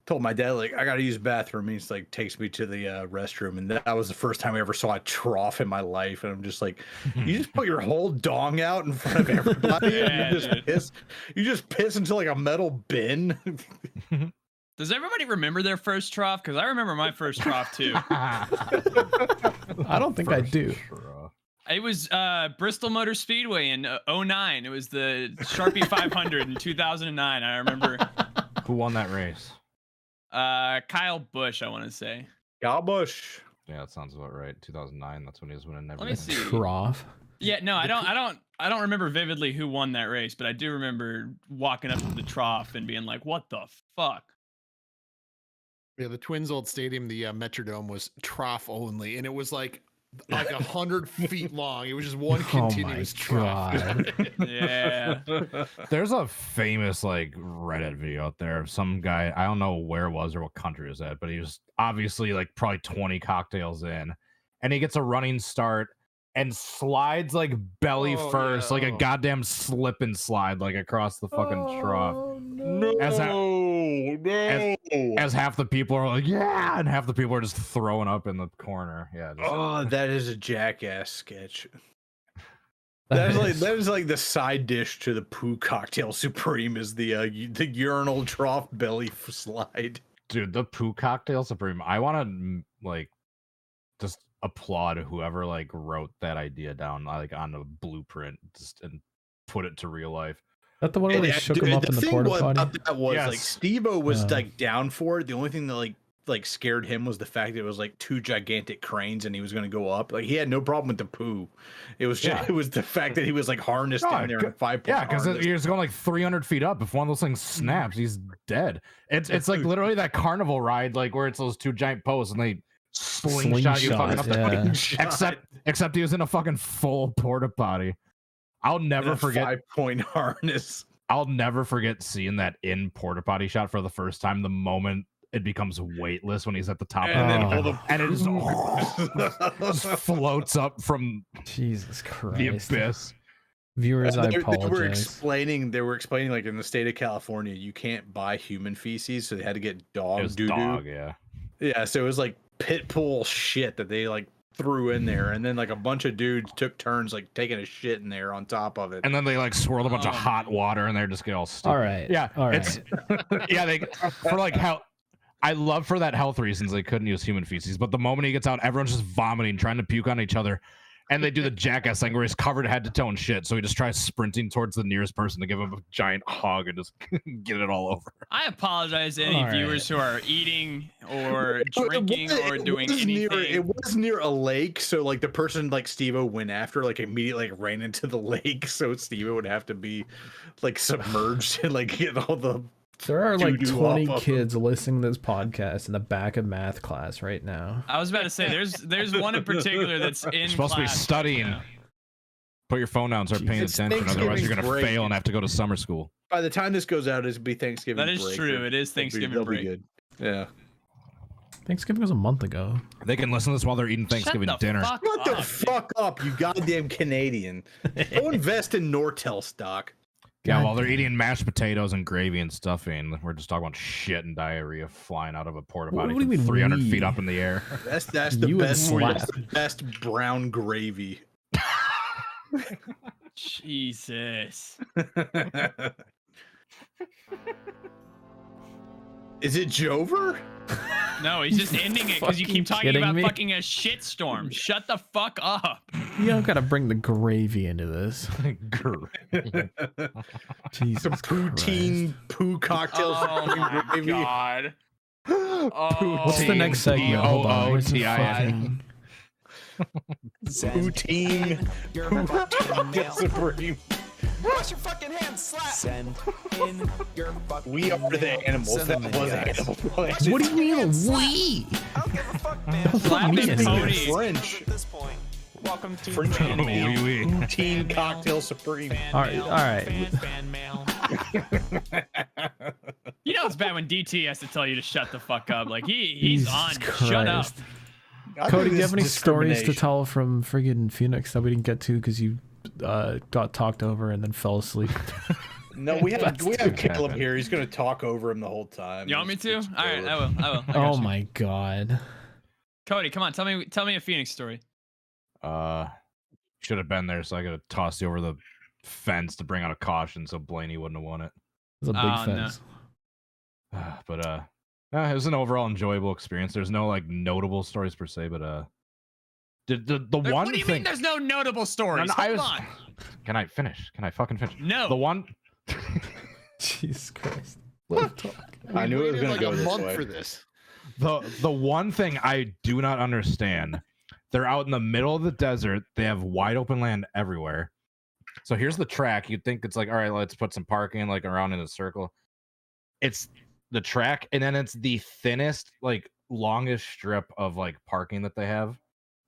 Told my dad, like, I gotta use the bathroom. He's like, takes me to the restroom, and that was the first time I ever saw a trough in my life. And I'm just like, you just put your whole dong out in front of everybody, Yeah, and you just dude. piss. You just piss into like a metal bin. Does everybody remember their first trough? Because I remember my first trough too. I don't think I do. It was Bristol Motor Speedway in 09. It was the Sharpie 500 in 2009. I remember Who won that race? Kyle Busch, I want to say. Kyle Busch. Yeah, that sounds about right. 2009. That's when he was winning Let me everything. see. Trough. Yeah, no, I don't remember vividly who won that race, but I do remember walking up to the trough and being like, "What the fuck?" Yeah, the Twins' old stadium, the Metrodome, was trough only, and it was like 100 feet long. It was just one continuous trough. God. Yeah. There's a famous like Reddit video out there of some guy. I don't know where it was or what country it was at, but he was obviously like probably 20 cocktails in, and he gets a running start and slides like belly first, like a goddamn slip and slide like across the fucking trough. As half the people are like, yeah, and half the people are just throwing up in the corner. Yeah. Oh, that is a jackass sketch. That is like the side dish to the poo cocktail supreme is the urinal trough belly slide. Dude, the poo cocktail supreme. I want to like just applaud whoever like wrote that idea down like on a blueprint just and put it to real life. That the one where they shook him up in the porta potty? That was Yes. like Steve-O was like down for it. The only thing that like scared him was the fact that it was like 2 gigantic cranes and he was going to go up. Like he had no problem with the poo. It was just it was the fact that he was like harnessed in there in a 5-point. Yeah, because you're just going like 300 feet up. If one of those things snaps, he's dead. It's like literally that carnival ride, like where it's those 2 giant posts and they slingshot you fucking up the except he was in a fucking full porta potty. I'll never forget 5-point harness. I'll never forget seeing that in porta potty shot for the first time. The moment it becomes weightless when he's at the top and it just floats up from Jesus Christ. the abyss. Viewers, I They apologize. were explaining like in the state of California, you can't buy human feces, so they had to get dog doo-doo. Dog, yeah. Yeah, so it was like pit bull shit that they like threw in there, and then like a bunch of dudes took turns like taking a shit in there on top of it. And then they like swirled a bunch of hot water and they just get all stuck. All right. Yeah. All right. It's yeah, they for like how I love for that health reasons they couldn't use human feces, but the moment he gets out, everyone's just vomiting, trying to puke on each other. And they do the jackass thing where he's covered head to toe in shit, so he just tries sprinting towards the nearest person to give him a giant hug and just get it all over. I apologize to any viewers who are eating or drinking or doing anything. It was near a lake, so like the person like Steve-O went after like immediately like ran into the lake, so Steve-O would have to be like submerged and like get all the. There are like doo-doo 20 off of kids listening to this podcast in the back of math class right now. I was about to say there's one in particular that's in You're supposed to be class studying. right now. Put your phone down and start paying It's attention, otherwise you're gonna Thanksgiving fail break. and have to go to summer school. By the time this goes out, it'll be Thanksgiving. That is break. true. It is Thanksgiving They'll be break. good. Yeah. Thanksgiving was a month ago. They can listen to this while they're eating Thanksgiving Shut the dinner. fuck Shut the up, fuck up, you goddamn Canadian. Go invest in Nortel stock. Yeah, God while they're damn. eating mashed potatoes and gravy and stuffing, we're just talking about shit and diarrhea flying out of a porta What potty do you from mean 300 we? feet up in the air. That's the You and best. Slap. That's the best brown gravy. Jesus. Is it Jover? No, he's just ending it because you keep talking kidding about me? fucking a shitstorm. Shut the fuck up. You don't gotta bring the gravy into this. Jesus Some poutine poo cocktails. Oh my god. What's the next segment? Hold on. Where's the Poutine. fucking- Poutine. Poo cocktail supreme. Wash your fucking hands, slap. Send in your fucking We are the mail. animals. Send That them in, was guys. Animal Planet. What do you mean we? I don't give a fuck, man. Slap me and in Cody. here. French. At this point, welcome to French fan animal. mail. Oui, oui. Poutine cocktail supreme. Fan All right, mail. all right. Fan mail. You know it's bad when DT has to tell you to shut the fuck up. Like he's Jesus on. Shut up. Christ. I Cody, think do you this have any is stories to discrimination. tell from friggin' Phoenix that we didn't get to because you got talked over and then fell asleep? No, we have too Caleb bad. here. He's gonna talk over him the whole time. You want me to? It's All right, Caleb. I will. I got Oh you. my god. Cody, come on, tell me a Phoenix story. Should have been there, so I could have tossed you over the fence to bring out a caution, so Blaney wouldn't have won it. It's a big Oh, no. fence. But it was an overall enjoyable experience. There's no like notable stories per se, but the one What do you thing. mean there's no notable stories? I Hold was- on. Can I finish? Can I fucking finish? No. The one. Jesus Christ. Let him talk. I knew it was waited gonna like go a this month way. for this. The one thing I do not understand, they're out in the middle of the desert. They have wide open land everywhere. So here's the track. You'd think it's like, all right, let's put some parking like around in a circle. It's the track, and then it's the thinnest, like longest strip of like parking that they have.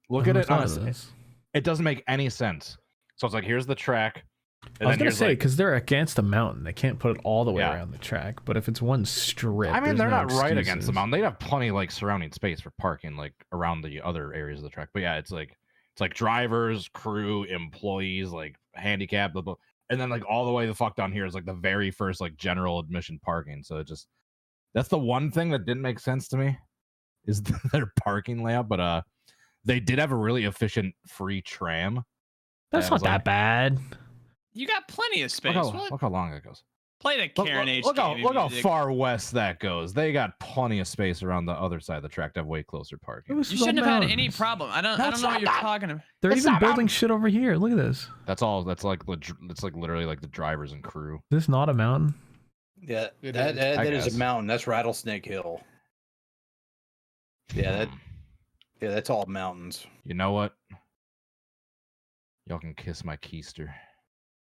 Look I at never it. thought of Honestly, this. it doesn't make any sense. So it's like, here's the track. I was then gonna here's, say like, because they're against a mountain, they can't put it all the way Yeah. around the track. But if it's one strip, I mean, there's they're no not right against the excuses. mountain. They'd have plenty like surrounding space for parking, like around the other areas of the track. But yeah, it's like drivers, crew, employees, like handicap, blah, blah. And then like all the way the fuck down here is like the very first like general admission parking. So it just that's the one thing that didn't make sense to me is their parking layout. But they did have a really efficient free tram. That's That not was, that like- bad. You got plenty of space. Look how long that goes. Play the Karen H. Look game, how you- far west that goes. They got plenty of space around the other side of the track to have way closer parking. This You is all shouldn't have had any mountains. problem. I don't know what you're talking about. They're It's even not building mountain. shit over here. Look at this. That's all. That's like it's like literally like the drivers and crew. Is this not a mountain? Yeah, It that is. that I is guess. a mountain. That's Rattlesnake Hill. Yeah, that's all mountains. You know what? Y'all can kiss my keister.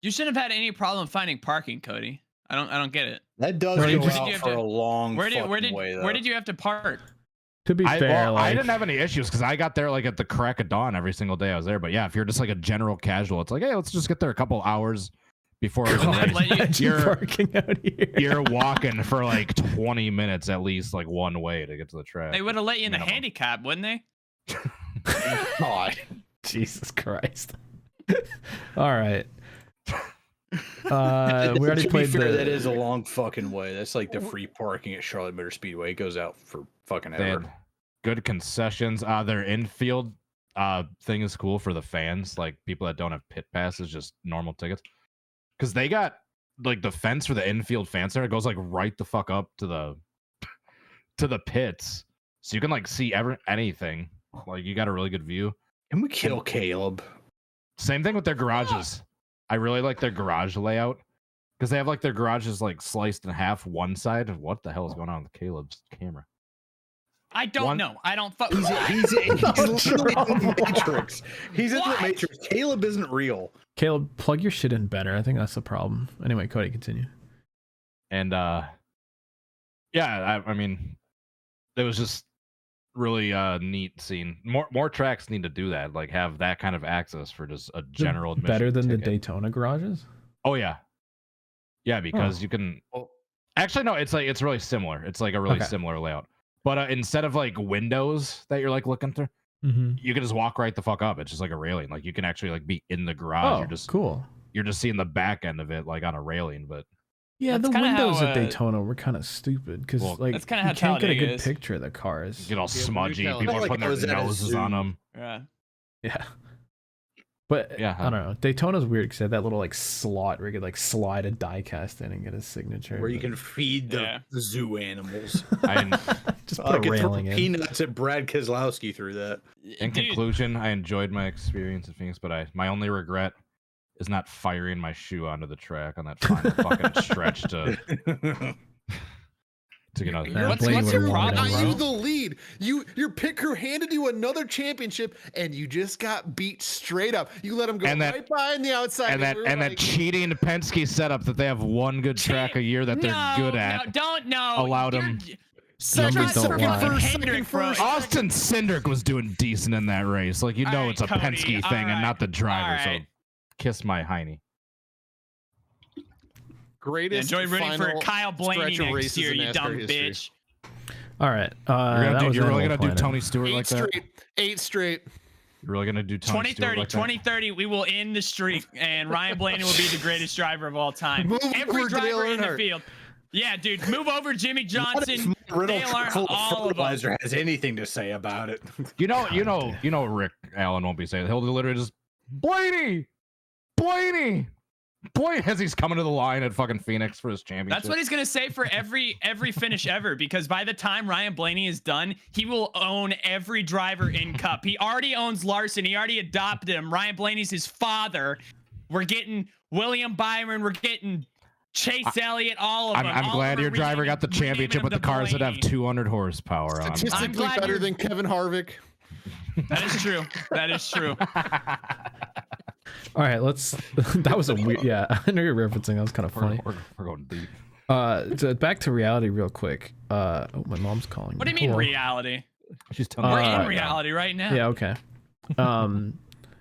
You shouldn't have had any problem finding parking, Cody. I don't get it. That does Where go did out you- for a long Where fucking did way, though. where did you have to park? To be fair, I like didn't have any issues because I got there like at the crack of dawn every single day I was there. But yeah, if you're just like a general casual, it's like, hey, let's just get there a couple hours before God, everything. let you- imagine you're- parking out here. You're walking for like 20 minutes at least, like one way to get to the track. They would have let you in the Minimum. handicap, wouldn't they? God. Jesus Christ. All right. We already To be played fair, the. that is a long fucking way. That's like the free parking at Charlotte Motor Speedway. It goes out for fucking They ever. had good concessions. Their infield thing is cool for the fans, like people that don't have pit passes, just normal tickets. Because they got like the fence for the infield fan center goes like right the fuck up to the pits, so you can like see anything. Like you got a really good view. Can we kill Caleb? Same thing with their garages. I really like their garage layout because they have like their garages like sliced in half one side. What the hell is going on with Caleb's camera? I don't One- know. I don't fuck. He's literally in the Matrix. He's in the What? Matrix. Caleb isn't real. Caleb, plug your shit in better. I think that's the problem. Anyway, Cody, continue. And yeah, I mean, it was just really neat seeing more tracks need to do that, like have that kind of access for just a general admission Better than the ticket. Daytona garages? Oh yeah, because you can. Well- Actually, no, it's really similar. It's like a really Okay. similar layout. But instead of like windows that you're like looking through, Mm-hmm. you can just walk right the fuck up. It's just like a railing. Like you can actually like be in the garage. Oh, cool. You're just seeing the back end of it like on a railing. But Yeah, That's the kinda windows how, at Daytona were kind of stupid because Well, like that's kinda you how can't get a Talladega good is. picture of the cars. you get all Yeah, smudgy. retail- People Felt are like putting I their was at a noses on zoo. them. Yeah. Yeah. But Yeah, I don't know. Daytona's weird because they have that little like slot where you could like slide a die cast in and get his signature. Where you but- can feed the zoo animals. just I put a could throw railing in. peanuts at Brad Keselowski through that. In Dude, conclusion, I enjoyed my experience at Phoenix, but my only regret is not firing my shoe onto the track on that final fucking stretch to get out Yeah, there. What's Blaney your would've won problem, it. Not bro? you the lead. Your pit crew handed you another championship, and you just got beat straight up. You let them go And that- right behind the outside. And that we were and that like, cheating Penske setup that they have one good track a year that they're no, good at. No, don't know. allowed You're- him- second, Numbers don't second, lie. first, Hendrick, second, bro. first. Austin Cindric was doing decent in that race. Like you know, All it's a right, Cody, Penske all thing and right, not the driver. all right. So kiss my hiney. Greatest Enjoy rooting for final Kyle Blaney stretch of next races year, in you NASCAR dumb history. bitch. All right. That was You're really Animal gonna do Planet. Tony Stewart 8 like that? straight. 8 straight. You're really gonna do Tony Stewart 2030, like that? 2030, we will end the streak, and Ryan Blaney will be the greatest driver of all time. Move Every over Dale driver in the Earnhardt. field. Yeah, dude, move over Jimmy What Johnson, if Riddle Dale Earnhardt, full of all of them. fertilizer has anything to say about it? You know, Rick Allen won't be saying. He'll literally just Blaney, as he's coming to the line at fucking Phoenix for his championship. That's what he's gonna say for every finish ever, because by the time Ryan Blaney is done, he will own every driver in Cup. He already owns Larson. He already adopted him. Ryan Blaney's his father. We're getting William Byron. We're getting Chase Elliott, all of them. I'm glad your driver got the championship with the cars that have 200 horsepower. Statistically I'm glad better you're- than Kevin Harvick. That is true. That is true. All right, let's. That was a weird. Yeah, I know you're referencing. That was kind of funny. We're going deep. Back to reality real quick. Oh, my mom's calling. What do you mean reality? She's telling We're me in reality right now. Yeah. Okay.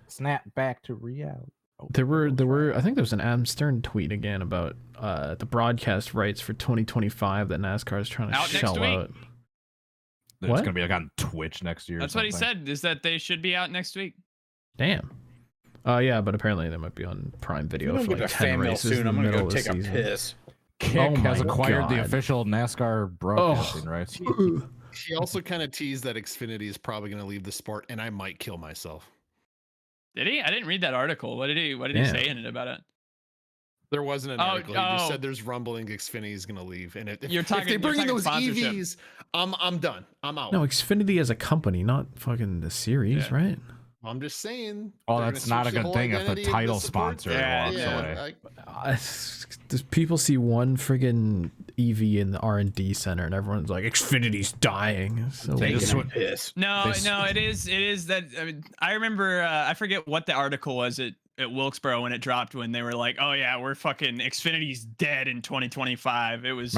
Snap back to reality. There were. I think there was an Adam Stern tweet again about the broadcast rights for 2025 that NASCAR is trying to Out next shell week. out. It's What? gonna be like on Twitch next year. That's what he said. Is that they should be out next week? Damn. Yeah, but apparently they might be on Prime If you Video don't for get like to 10 fan mail races in soon, the I'm gonna middle go of the take a season. piss. Kick Oh has my acquired the God. official NASCAR broadcasting rights. He also kind of teased that Xfinity is probably going to leave the sport, and I might kill myself. Did he? I didn't read that article. What did he Yeah. say in it about it? There wasn't an Oh, article. He just oh. said there's rumbling Xfinity is going to leave, and if, You're if talking- they bring in you're those talking sponsorship. EVs, I'm done. I'm out. No, Xfinity as a company, not fucking the series, Yeah. right? I'm just saying. Oh, they're that's gonna not a switch the good whole thing if the identity of title support. sponsor walks away. Does people see one friggin' EV in the R&D center and everyone's like, Xfinity's dying? So They weird. just Taking a piss. No, They- no, it is that. I mean, I remember. I forget what the article was at Wilkesboro when it dropped. When they were like, "Oh yeah, we're fucking Xfinity's dead in 2025." It was.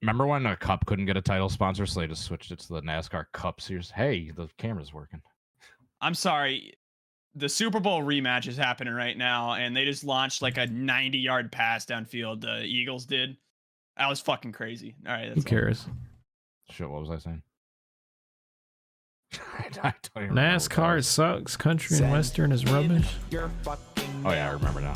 Remember when a Cup couldn't get a title sponsor, so they just switched it to the NASCAR Cup Series? Hey, the camera's working. I'm sorry. The Super Bowl rematch is happening right now, and they just launched like a 90-yard pass downfield. The Eagles did. That was fucking crazy. All right, Who that's all. cares? Shit, what was I saying? I don't even remember what that NASCAR was. sucks. Country and Western is rubbish. Your fucking Oh yeah, I remember now.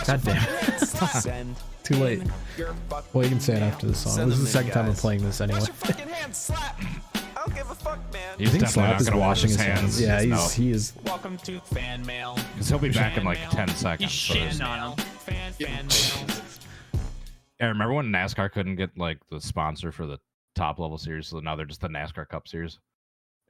God damn. Send Too late. your fucking Well, you can say it mail. after the song. Send This is the them in, second time I'm guys. playing this anyway. Wash your fucking hands, slap. I don't give a fuck, man. He's I think definitely Slap not is gonna wash washing his his hands. hands. Yeah, No. he is. Welcome to fan mail. Because he'll be back in like Fan 10 mail. seconds. He's so there's- shitting on him. Fan mail. Yeah, remember when NASCAR couldn't get like the sponsor for the top level series, so now they're just the NASCAR Cup Series.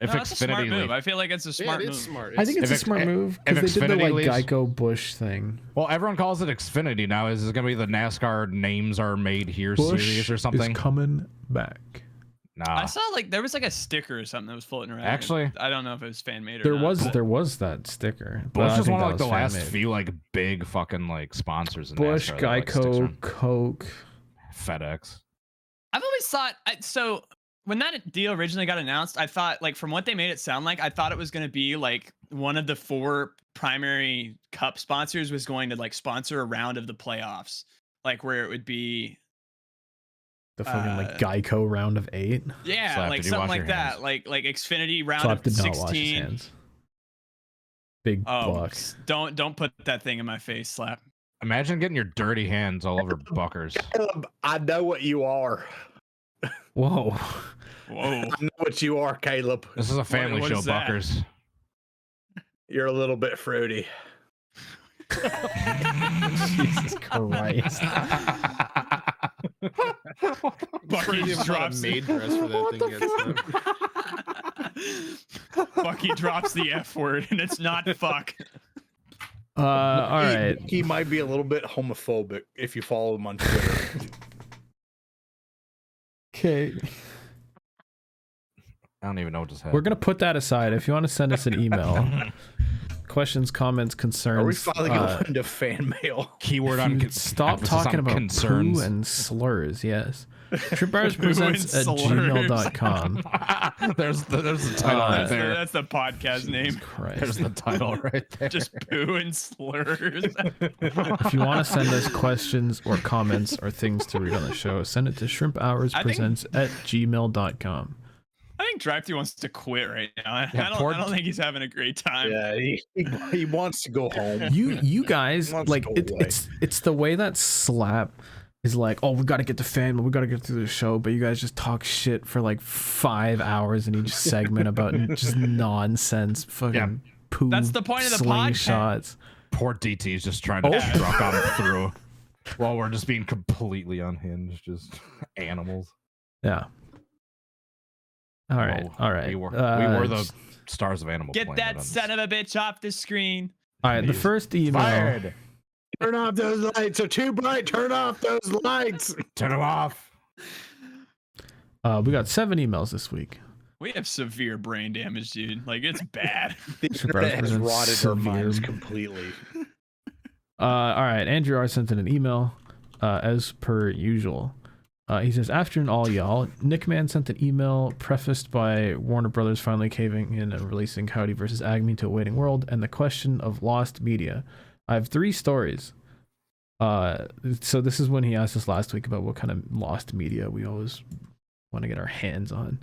If No, that's a smart Xfinity move. leaves- I feel like it's a smart yeah, move. it's smart. I think it's If a smart X- move if because they did the Xfinity like leaves- Geico Bush thing. well, everyone calls it Xfinity now. Is it going to be the NASCAR names are made here Bush series or something? is coming back. Nah. I saw like there was like a sticker or something that was floating around. Actually- I don't know if it was fan made or There not. was that sticker. but Bush I is think one of that like the was last fan-made. few like big fucking like sponsors in Bush, NASCAR that, like, sticks Geico, around. Coke. FedEx. I've always thought so when that deal originally got announced, I thought like from what they made it sound like, I thought it was going to be like one of the 4 primary cup sponsors was going to like sponsor a round of the playoffs, like where it would be The fucking like Uh, Geico round of 8. yeah, Slap, like did you something wash like your that, hands? like Xfinity round Slap of did not wash his 16. hands. Big Oh, buck. don't put that thing in my face, Slap. Imagine getting your dirty hands all over Buckers. Caleb, I know what you are. Whoa. Whoa. I know what you are, Caleb. This is a family what show, is that? Buckers. You're a little bit fruity. Jesus Christ. Bucky Drops drops a maid dress for that thing. Bucky drops the F word and it's not fuck. All right. He might be a little bit homophobic if you follow him on Twitter. Okay. I don't even know what just happened. We're going to put that aside. If you want to send us an email, questions, comments, concerns. Are we finally going to fan mail? Keyword if on you con- stop emphasis talking on about concerns. poo and slurs, yes. ShrimpHoursPresents at slurs. gmail.com. there's the title right That's the, there. that's the podcast name. Christ. There's the title right there. Just poo and slurs. If you want to send us questions or comments or things to read on the show, send it to ShrimpHoursPresents at gmail.com. I think Drive Thru wants to quit right now. I Yeah, don't think he's having a great time. Yeah, he wants to go home. You guys Wants to like go it, away. it's the way that Slap is like, oh, we got to get the fan, we got to get through the show, but you guys just talk shit for like 5 hours in each segment about just nonsense, fucking poo. That's the point of the podcast. slingshots. Poor DT is just trying to truck on through while we're just being completely unhinged, just animals. Yeah. All right. Whoa. All right. We were the just- stars of Animal Get Planet that on this. son of a bitch off the screen. all right. The first email. Fired. Turn off those lights. They're too bright. Turn off those lights. Turn them off. We got 7 emails this week. We have severe brain damage, dude. Like, it's bad. The internet has Severe. rotted our minds completely. All right, Andrew R. sent in an email, as per usual. He says, "Afternoon, all y'all. Nickman sent an email prefaced by Warner Brothers finally caving in and releasing Cody versus Agni to a waiting world, and the question of lost media. I have 3 stories. So this is when he asked us last week about what kind of lost media we always want to get our hands on.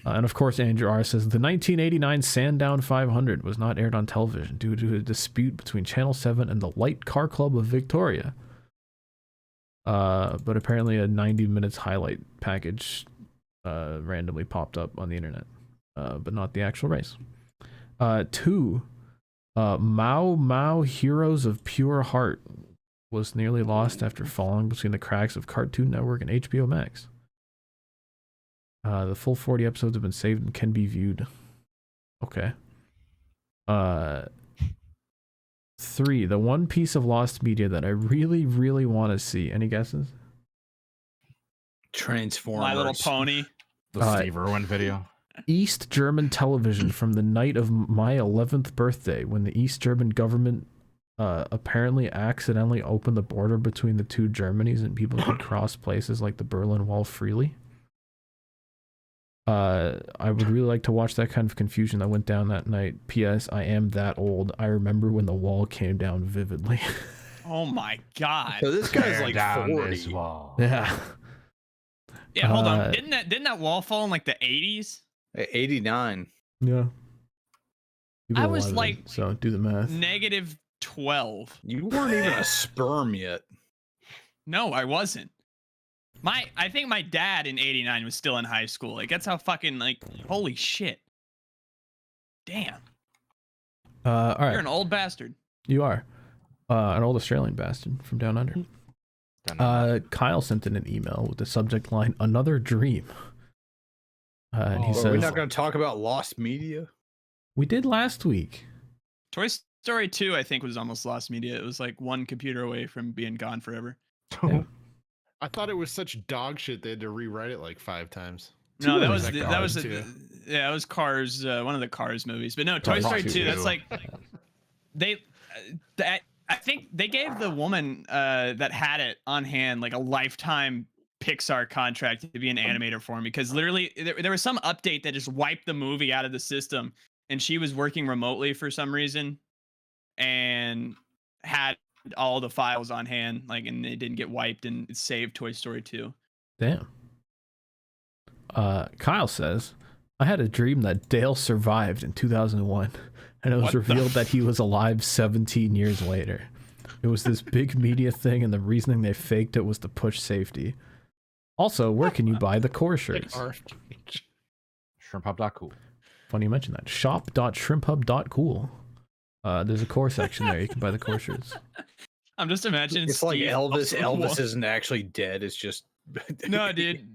And of course, Andrew R. says the 1989 Sandown 500 was not aired on television due to a dispute between Channel 7 and the Light Car Club of Victoria. But apparently a 90 minutes highlight package randomly popped up on the internet, but not the actual race. 2, Mao Mao Heroes of Pure Heart was nearly lost after falling between the cracks of Cartoon Network and HBO Max. The full 40 episodes have been saved and can be viewed. Okay. 3, the one piece of lost media that I really, really want to see. Any guesses? Transformers. My Little Pony. The Steve Irwin video. East German television from the night of my 11th birthday, when the East German government apparently accidentally opened the border between the 2 Germanys and people could cross places like the Berlin Wall freely. I would really like to watch that kind of confusion that went down that night. P.S. I am that old. I remember when the wall came down vividly. Oh my god. So this guy's like Down 40. this wall. Yeah. Yeah, hold on. Didn't that wall fall in like the 80s? 89. Yeah. I was like so do the math. Negative 12. You weren't even a sperm yet. No, I wasn't. I think my dad in 89 was still in high school. Like, that's how fucking, like, holy shit. Damn. All right. You're an old bastard. You are. An old Australian bastard from down under. Kyle sent in an email with the subject line, "Another Dream." And he Are says, we not going to talk about lost media? we did last week. Toy Story 2, I think, was almost lost media. It was like one computer away from being gone forever. Yeah. I thought it was such dog shit they had to rewrite it like 5 times. No, that Two was of them. that was Cars, too. yeah, it was Cars, one of the Cars movies. But no, Toy Cars Story 2. 2. That's like I think they gave the woman that had it on hand like a lifetime Pixar contract to be an animator for him, because literally there was some update that just wiped the movie out of the system, and she was working remotely for some reason and had all the files on hand, like, and they didn't get wiped, and it saved Toy Story 2. Damn. Kyle says, I had a dream that Dale survived in 2001, and it was What the revealed that he was alive 17 years later. It was this big media thing, and the reasoning they faked it was to push safety. Also, where can you buy the core shirts? ShrimpHub.cool. Funny you mention that. Shop.shrimphub.cool. There's a core section there. You can buy the core shirts. I'm just imagining It's like Steve Elvis. Phelps Elvis isn't actually dead. It's just No, dude.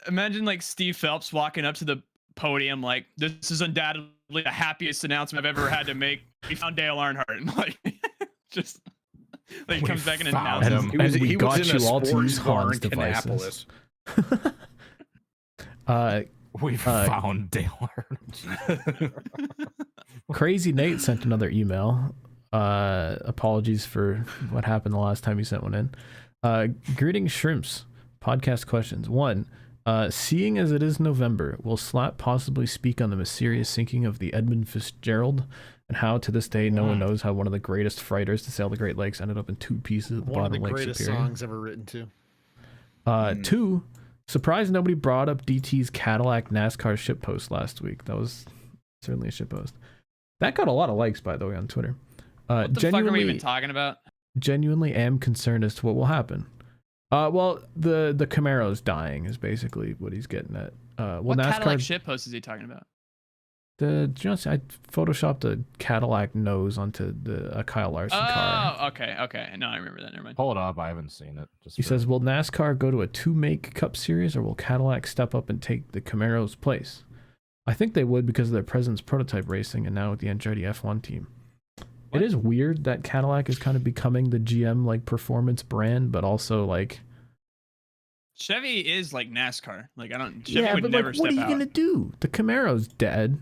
Imagine like Steve Phelps walking up to the podium like, "This is undoubtedly the happiest announcement I've ever had to make. We found Dale Earnhardt." And like, just like he comes back and found announces. him. And we he got was in a you all to sports use car Han's in devices. Kannapolis. We found Dale Earnhardt. Crazy Nate sent another email. Apologies for what happened the last time you sent one in. Greetings, shrimps. Podcast questions. 1. Seeing as it is November, will Slap possibly speak on the mysterious sinking of the Edmund Fitzgerald, and how to this day no one knows how one of the greatest freighters to sail the Great Lakes ended up in 2 pieces at the One of bottom the of Lake greatest Superior? songs ever written too. 2. Surprised nobody brought up DT's Cadillac NASCAR shitpost last week. That was certainly a shitpost. That got a lot of likes, by the way, on Twitter. What the fuck are we even talking about? Genuinely am concerned as to what will happen. Well, the Camaro's dying is basically what he's getting at. Well, What Cadillac NASCAR. shitpost is he talking about? I photoshopped a Cadillac nose onto a Kyle Larson car. Oh, okay. No, I remember that. Never mind. Pull it up. I haven't seen it. Just He for- says, will NASCAR go to a 2-make Cup Series, or will Cadillac step up and take the Camaro's place? I think they would because of their presence prototype racing and now with the Andretti F1 team. It is weird that Cadillac is kind of becoming the GM like performance brand, but also like Chevy is like NASCAR. Like I don't. Chevy yeah, would but never like, what are step you gonna out. do? The Camaro's dead.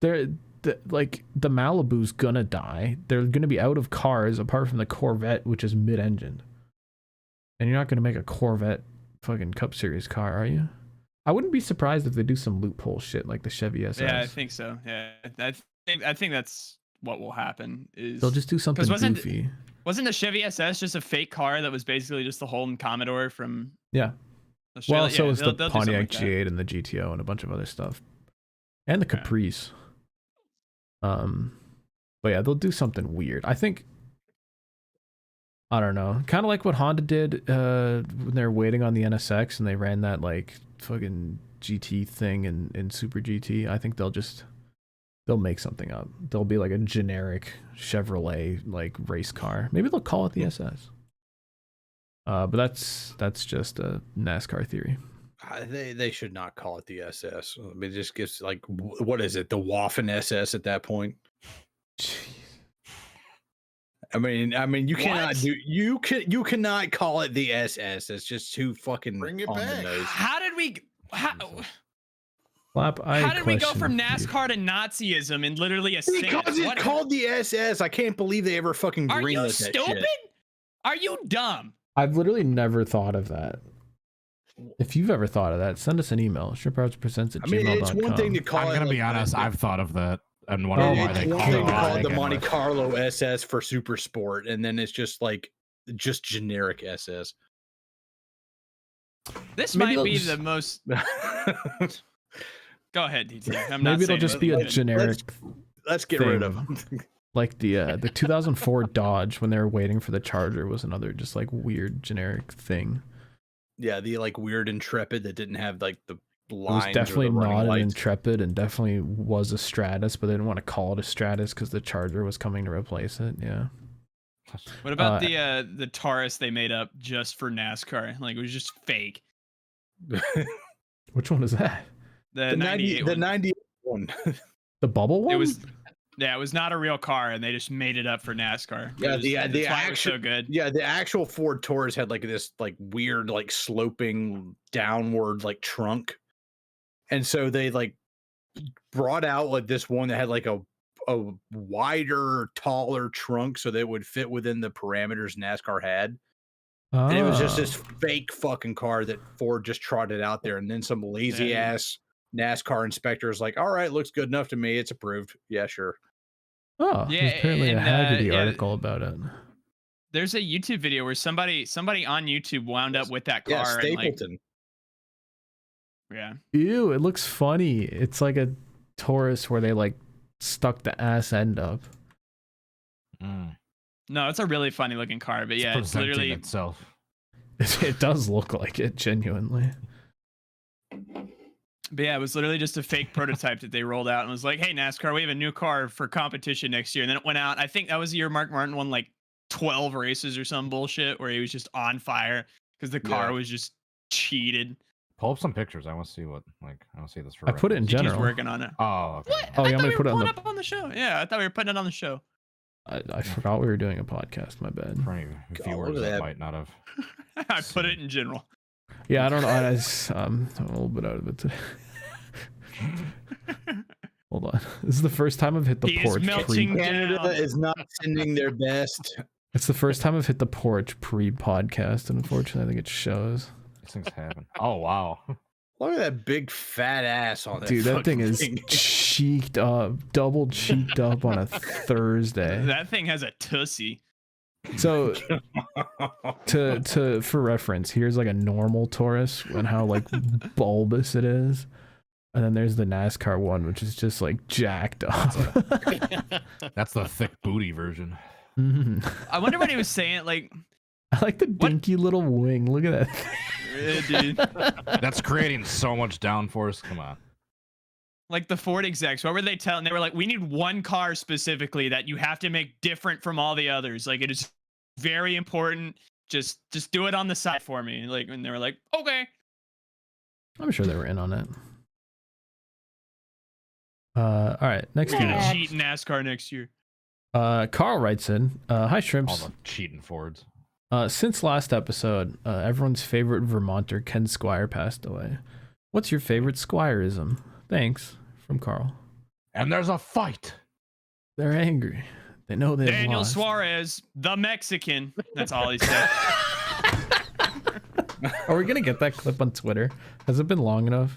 Like the Malibu's gonna die. They're gonna be out of cars apart from the Corvette, which is mid-engine. And you're not gonna make a Corvette fucking Cup Series car, are you? I wouldn't be surprised if they do some loophole shit like the Chevy SS. Yeah, I think so. Yeah, I think that's what will happen. Is They'll just do something goofy. Wasn't the Chevy SS just a fake car that was basically just the Holden Commodore from Yeah. Australia? Well, so yeah, is the they'll do something Pontiac like that. G8 and the GTO and a bunch of other stuff, and the Yeah. Caprice. But yeah, they'll do something weird. I think. I don't know. Kind of like what Honda did when they were waiting on the NSX and they ran that like fucking GT thing in Super GT. I think they'll make something up. They'll be like a generic Chevrolet like race car. Maybe they'll call it the SS. But that's just a NASCAR theory. They should not call it the SS. I mean, it just gives like what is it? The Waffen SS at that point. Jeez. I mean, you cannot What? do you cannot call it the SS. It's just too fucking Bring it on back. the nose. How did we? How How did we go from NASCAR to Nazism in literally a sentence? Because it's called the SS. I can't believe they ever fucking Are you greenlit that stupid? shit. Are you dumb? I've literally never thought of that. If you've ever thought of that, send us an email. ShrimpHoursPresents@gmail.com. I mean, it's one thing to call I'm it. gonna like, be honest. I've thought of that and wonder Oh why my they it's call one it thing to that call it to the begin Monte with. Carlo SS for Super Sport, and then it's just like just generic SS. This Maybe might they'll be just- the most. Go ahead, DT. I'm Maybe not it'll saying just be a anything. generic, Let's get rid of thing. them. like the 2004 Dodge when they were waiting for the Charger was another just like weird generic thing. Yeah, the like weird Intrepid that didn't have like the It was lines definitely or the running not an lights. Intrepid and definitely was a Stratus, but they didn't want to call it a Stratus because the Charger was coming to replace it. Yeah. What about the Taurus they made up just for NASCAR? Like it was just fake. Which one is that? The 98 the one. 98 one. The bubble one? It was not a real car, and they just made it up for NASCAR. Yeah, It was- the that's why it was actual so good. Yeah, the actual Ford Taurus had like this like weird like sloping downward like trunk, and so they like brought out like this one that had like a wider, taller trunk so that it would fit within the parameters NASCAR had. And it was just this fake fucking car that Ford just trotted out there, and then some lazy Yeah. ass NASCAR inspector is like, "All right, looks good enough to me. It's approved. Yeah, sure." Oh, Yeah, there's apparently a and, Haggerty yeah. article about it. There's a YouTube video where somebody on YouTube wound up with that Yeah, car. And like, Stapleton. yeah. Ew, it looks funny. It's like a Taurus where they like stuck the ass end up. Mm. No, it's a really funny looking car, but yeah, it's presenting literally. itself. It does look like it, genuinely. But yeah, it was literally just a fake prototype that they rolled out and was like, "Hey NASCAR, we have a new car for competition next year." And then it went out. I think that was the year Mark Martin won like 12 races or some bullshit where he was just on fire because the car Yeah. was just cheated. Pull up some pictures. I want to see what I want to see this for. I put it in reference. DT's general. working on it. Oh, okay. What? Oh, I you want thought me we to put it were on pulling the- up on the show. Yeah, I thought we were putting it on the show. I forgot we were doing a podcast. My bad. For any viewers look at that that. might not have. I put it in general. Yeah, I don't know. I'm a little bit out of it today. Hold on. This is the first time I've hit the He is porch melting pre. Canada down. is not sending their best. It's the first time I've hit the porch pre-podcast, and unfortunately, I think it shows. These things happen. Oh wow. Look at that big fat ass on that. Dude, that thing fucking is cheeked up, double cheeked up on a Thursday. That thing has a tussie. So for reference, here's like a normal Taurus and how like bulbous it is. And then there's the NASCAR one, which is just like jacked up. That's the thick booty version. Mhm. I wonder what he was saying. Like, I like the dinky little wing. Look at dude, that. That's creating so much downforce. Come on. like the Ford execs, what were they telling? They were like, we need one car specifically that you have to make different from all the others. Like, it is very important. Just do it on the side for me. Like, and they were like, okay. I'm sure they were in on it. All right, next We're gonna email. cheat in NASCAR next year. Carl writes in, hi All Shrimps. the cheating Fords. Since last episode, everyone's favorite Vermonter, Ken Squire, passed away. What's your favorite Squireism? Thanks, from Carl. And there's a fight. They're angry. They know they've Daniel lost. Suarez, the Mexican. That's all he said. Are we gonna get that clip on Twitter? Has it been long enough?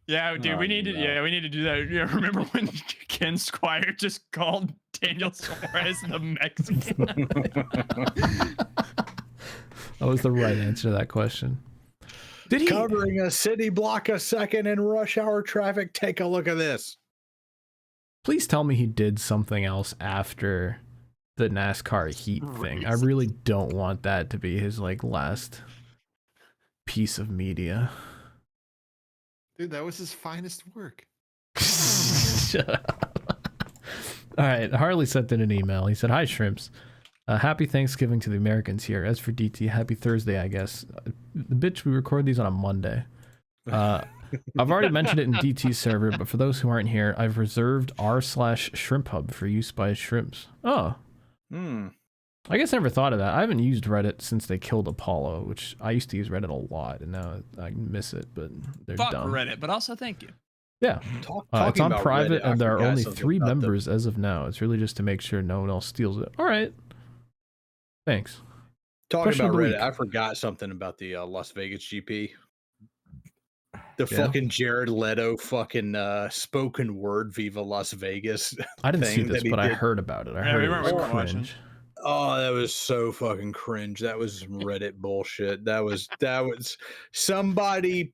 Yeah, dude, we need to. Yeah, we need to do that. Yeah, remember when Ken Squire just called Daniel Suarez the Mexican? That was the right answer to that question. Did he? Covering a city block a second in rush hour traffic. Take a look at this. Please tell me he did something else after the NASCAR heat thing. I really don't want that to be his like last piece of media. Dude, that was his finest work. Shut up. All right, Harley sent in an email. He said, "Hi Shrimps. Happy Thanksgiving to the Americans here. As for DT, happy Thursday, I guess. The bitch, we record these on a Monday. I've already mentioned it in DT's server, but for those who aren't here, I've reserved r/ShrimpHub for use by Shrimps. Oh. I guess I never thought of that. I haven't used Reddit since they killed Apollo, which I used to use Reddit a lot, and now I miss it, but they're Fuck dumb. Reddit, but also thank you. Yeah. It's on private, Reddit, and there are forgot only something 3 about them. members as of now. It's really just to make sure no one else steals it. All right. Thanks. Talking Question of about the Reddit, week. I forgot something about the Las Vegas GP. The Yeah. fucking Jared Leto fucking spoken word Viva Las Vegas. I didn't see thing this, that he but I did. heard about it. I Yeah, heard we it weren't was watching. cringe. Oh, that was so fucking cringe. That was some Reddit bullshit. That was somebody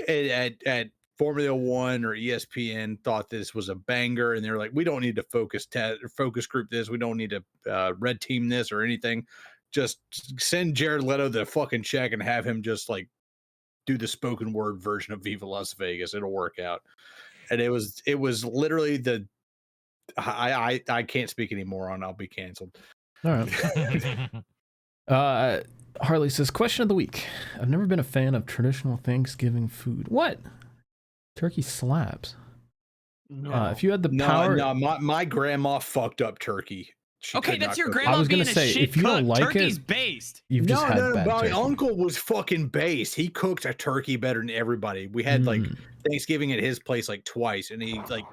at Formula One or ESPN thought this was a banger, and they're like, we don't need to focus group this. We don't need to red team this or anything. Just send Jared Leto the fucking check and have him just like do the spoken word version of Viva Las Vegas. It'll work out. And it was literally the I can't speak anymore on. I'll be canceled. All right. Harley says, question of the week. I've never been a fan of traditional Thanksgiving food. What? Turkey slaps. No. If you had the power... No, my grandma fucked up turkey. She Okay, could that's not your cook it. grandma I was being gonna a say, shit if you cook. don't like Turkey's it- based. You've just had No, bad my turkey. uncle was fucking based. He cooked a turkey better than everybody. We had like Thanksgiving at his place like twice, and he like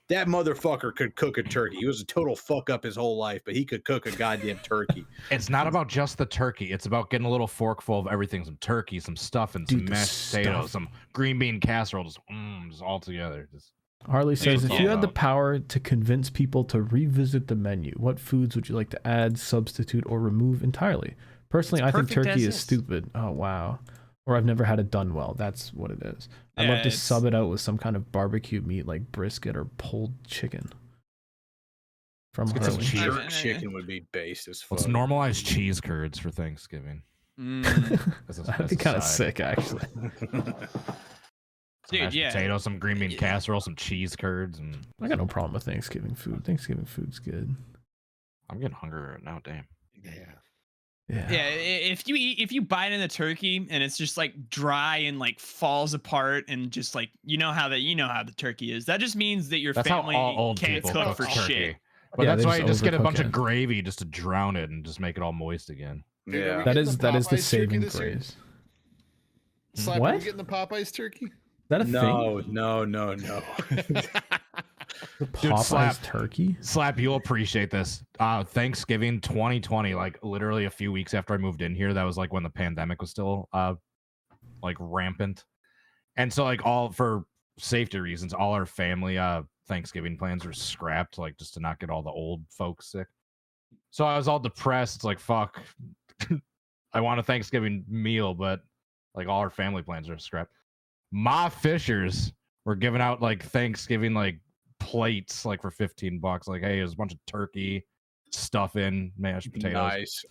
that motherfucker could cook a turkey. He was a total fuck up his whole life, but he could cook a goddamn turkey. It's not about just the turkey. It's about getting a little forkful of everything: some turkey, some stuffing, some Dude, the mashed potatoes, stuff. some green bean casserole, just all together. Just Harley says, if it's you all had the about. power to convince people to revisit the menu, what foods would you like to add, substitute, or remove entirely? Personally, I think perfect turkey as is is. stupid. Oh, wow. Or I've never had it done well. That's what it is. I'd love to it's- sub it out with some kind of barbecue meat like brisket or pulled chicken. From Let's get some Harley. cheese. Jerk chicken would be based as fuck. Let's normalize cheese curds for Thanksgiving. Mm. As a- That'd as be a kind of side. sick, actually. Some Dude, mashed yeah. potatoes, some green bean Yeah. casserole, some cheese curds, and I got no problem with Thanksgiving food. Thanksgiving food's good. I'm getting hungry right now. Damn. Yeah. Yeah. Yeah, if you bite in the turkey and it's just like dry and like falls apart and just like you know how the turkey is. That just means that your That's how family all old can't people cook cook for turkey. shit. But Yeah, that's they why you just get a overcook bunch it. of gravy just to drown it and just make it all moist again. Dude, are we Yeah. That getting is the Popeyes turkey saving this year? grace. Slap, What? are we getting the Popeyes turkey? Is that a thing? No. The Dude, Popeyes slap. turkey? Slap, you'll appreciate this. Thanksgiving 2020, like literally a few weeks after I moved in here, that was like when the pandemic was still like rampant. And so like all for safety reasons, all our family Thanksgiving plans were scrapped, like just to not get all the old folks sick. So I was all depressed. It's like, fuck, I want a Thanksgiving meal, but like all our family plans are scrapped. Ma Fishers were giving out like Thanksgiving like plates like for $15. Like, hey, there's a bunch of turkey, stuffing, mashed potatoes. Nice.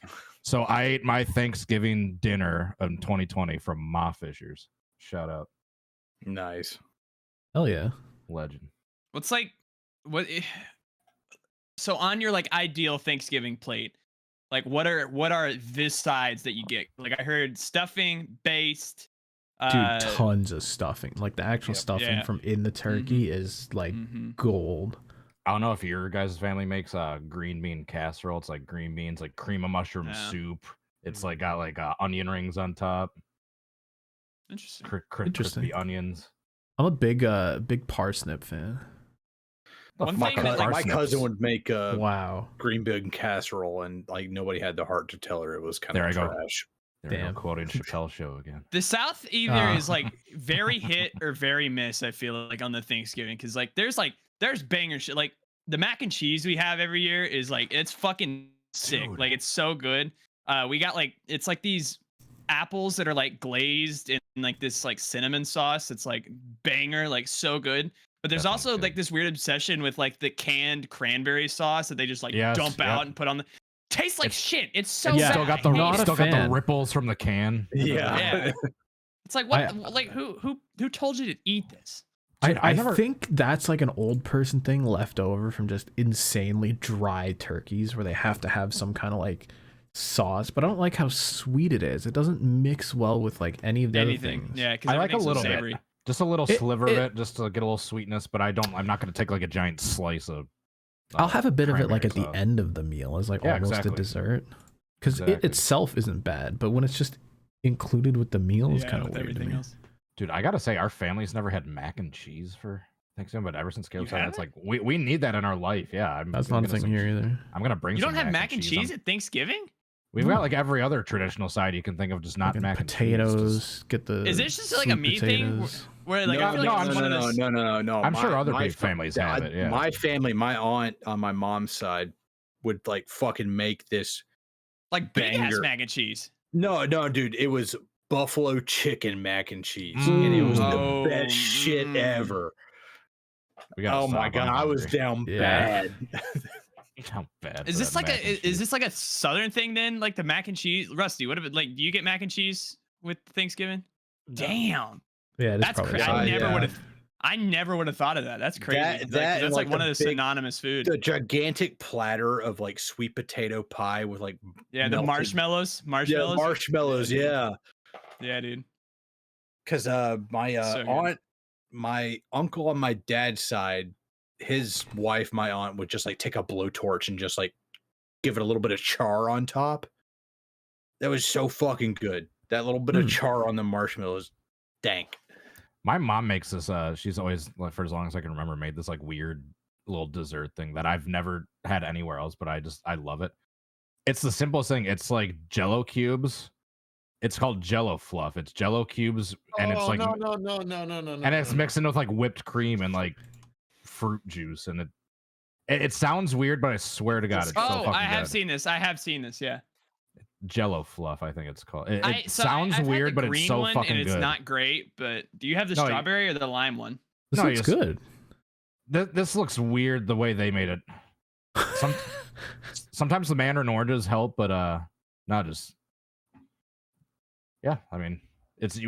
So I ate my Thanksgiving dinner in 2020 from Ma Fishers. Shout out, Nice. Hell yeah. legend. What's like what? So on your like ideal Thanksgiving plate, like what are the sides that you get? Like I heard stuffing, based. Dude, tons of stuffing. Like the actual Yep. stuffing Yeah. from in the turkey is like Mhm. gold. I don't know if your guys' family makes green bean casserole. It's like green beans, like cream of mushroom Yeah. soup. It's like got like onion rings on top, Interesting. Interesting. crispy onions. I'm a big parsnip fan. The One fuck thing are that, like, My cousin parsnips? would make Wow. green bean casserole, and like nobody had the heart to tell her it was kind There of I go. trash. There we go, Damn. quoting Chappelle Show again. The South either is Ah. like very hit or very miss. I feel like on the Thanksgiving because there's banger shit. Like the mac and cheese we have every year is like it's fucking sick. Dude. Like it's so good. We got like it's like these apples that are like glazed in like this like cinnamon sauce. It's like banger, like so good. But there's That sounds also good. like this weird obsession with like the canned cranberry sauce that they just like Yes, dump yep. out and put on the. Tastes like It's- shit. It's so It's Yeah, bad. still got I the hate Not it. a still got the fan. ripples from the can. Yeah. Yeah. It's like what? I- Like who told you to eat this? Dude, I I never- think that's like an old person thing left over from just insanely dry turkeys where they have to have some kind of like sauce, but I don't like how sweet it is. It doesn't mix well with like any of the Anything? other things. Yeah, because I like a little savory. bit, just a little It- sliver of it- it, just to get a little sweetness. But I'm not going to take like a giant slice of. I'll have a bit of it like at cranberry the sauce. end of the meal as like Yeah, almost exactly. a dessert. Because it Exactly. itself isn't bad, but when it's just included with the meal, it's Yeah, kind of with weird to everything me. else. Dude, I gotta say, our family's never had mac and cheese for Thanksgiving, but ever since Caleb You said it, it's haven't? like we need that in our life. Yeah, I'm That's gonna not a get thing here either. I'm gonna bring. You don't some have mac and cheese on- at Thanksgiving? We've got like every other traditional side you can think of, just not Fucking mac potatoes, and cheese. Just- get the Is this just like a sweet me thing? potatoes. Where like I feel like no, it's I'm one of those. No. I'm sure other big fa- families have it, yeah. My family, my aunt on my mom's side would like fucking make this. Like big ass banger. mac and cheese. No, dude, it was buffalo chicken mac and cheese, and it was Oh, the best shit mm. ever. We gotta Oh my stop, god, I'm I was hungry. down Yeah. bad. How bad Is for this that like mac and is cheese. this like a southern thing then? Like the mac and cheese? Rusty, what if it like do you get mac and cheese with Thanksgiving? Damn. Yeah, it is That's probably crazy. something. I never would have thought of that. That's crazy. That- 'cause that that's and, like like, one the of the big- synonymous food. The gigantic platter of like sweet potato pie with like Yeah, the melted- marshmallows. yeah, marshmallows, yeah. Yeah, dude. Because my So good. aunt, my uncle on my dad's side, his wife, my aunt, would just like take a blowtorch and just like give it a little bit of char on top. That was so fucking good. That little bit of char on the marshmallows, dank. My mom makes this. She's always, like, for as long as I can remember, made this like weird little dessert thing that I've never had anywhere else, but I love it. It's the simplest thing. It's like Jello cubes. It's called Jello fluff. It's Jello cubes, and it's like no. and it's mixed in with like whipped cream and like fruit juice, and it sounds weird, but I swear to God, it's so Oh, fucking I have good. seen this. I have seen this. Yeah. Jello fluff, I think it's called. It I've sounds had the weird, but it's green so one, fucking and it's good. not great. But do you have the No, strawberry or the lime one? This No, looks you good. This looks weird the way they made it. Sometimes the mandarin oranges help, but not just. Yeah, I mean,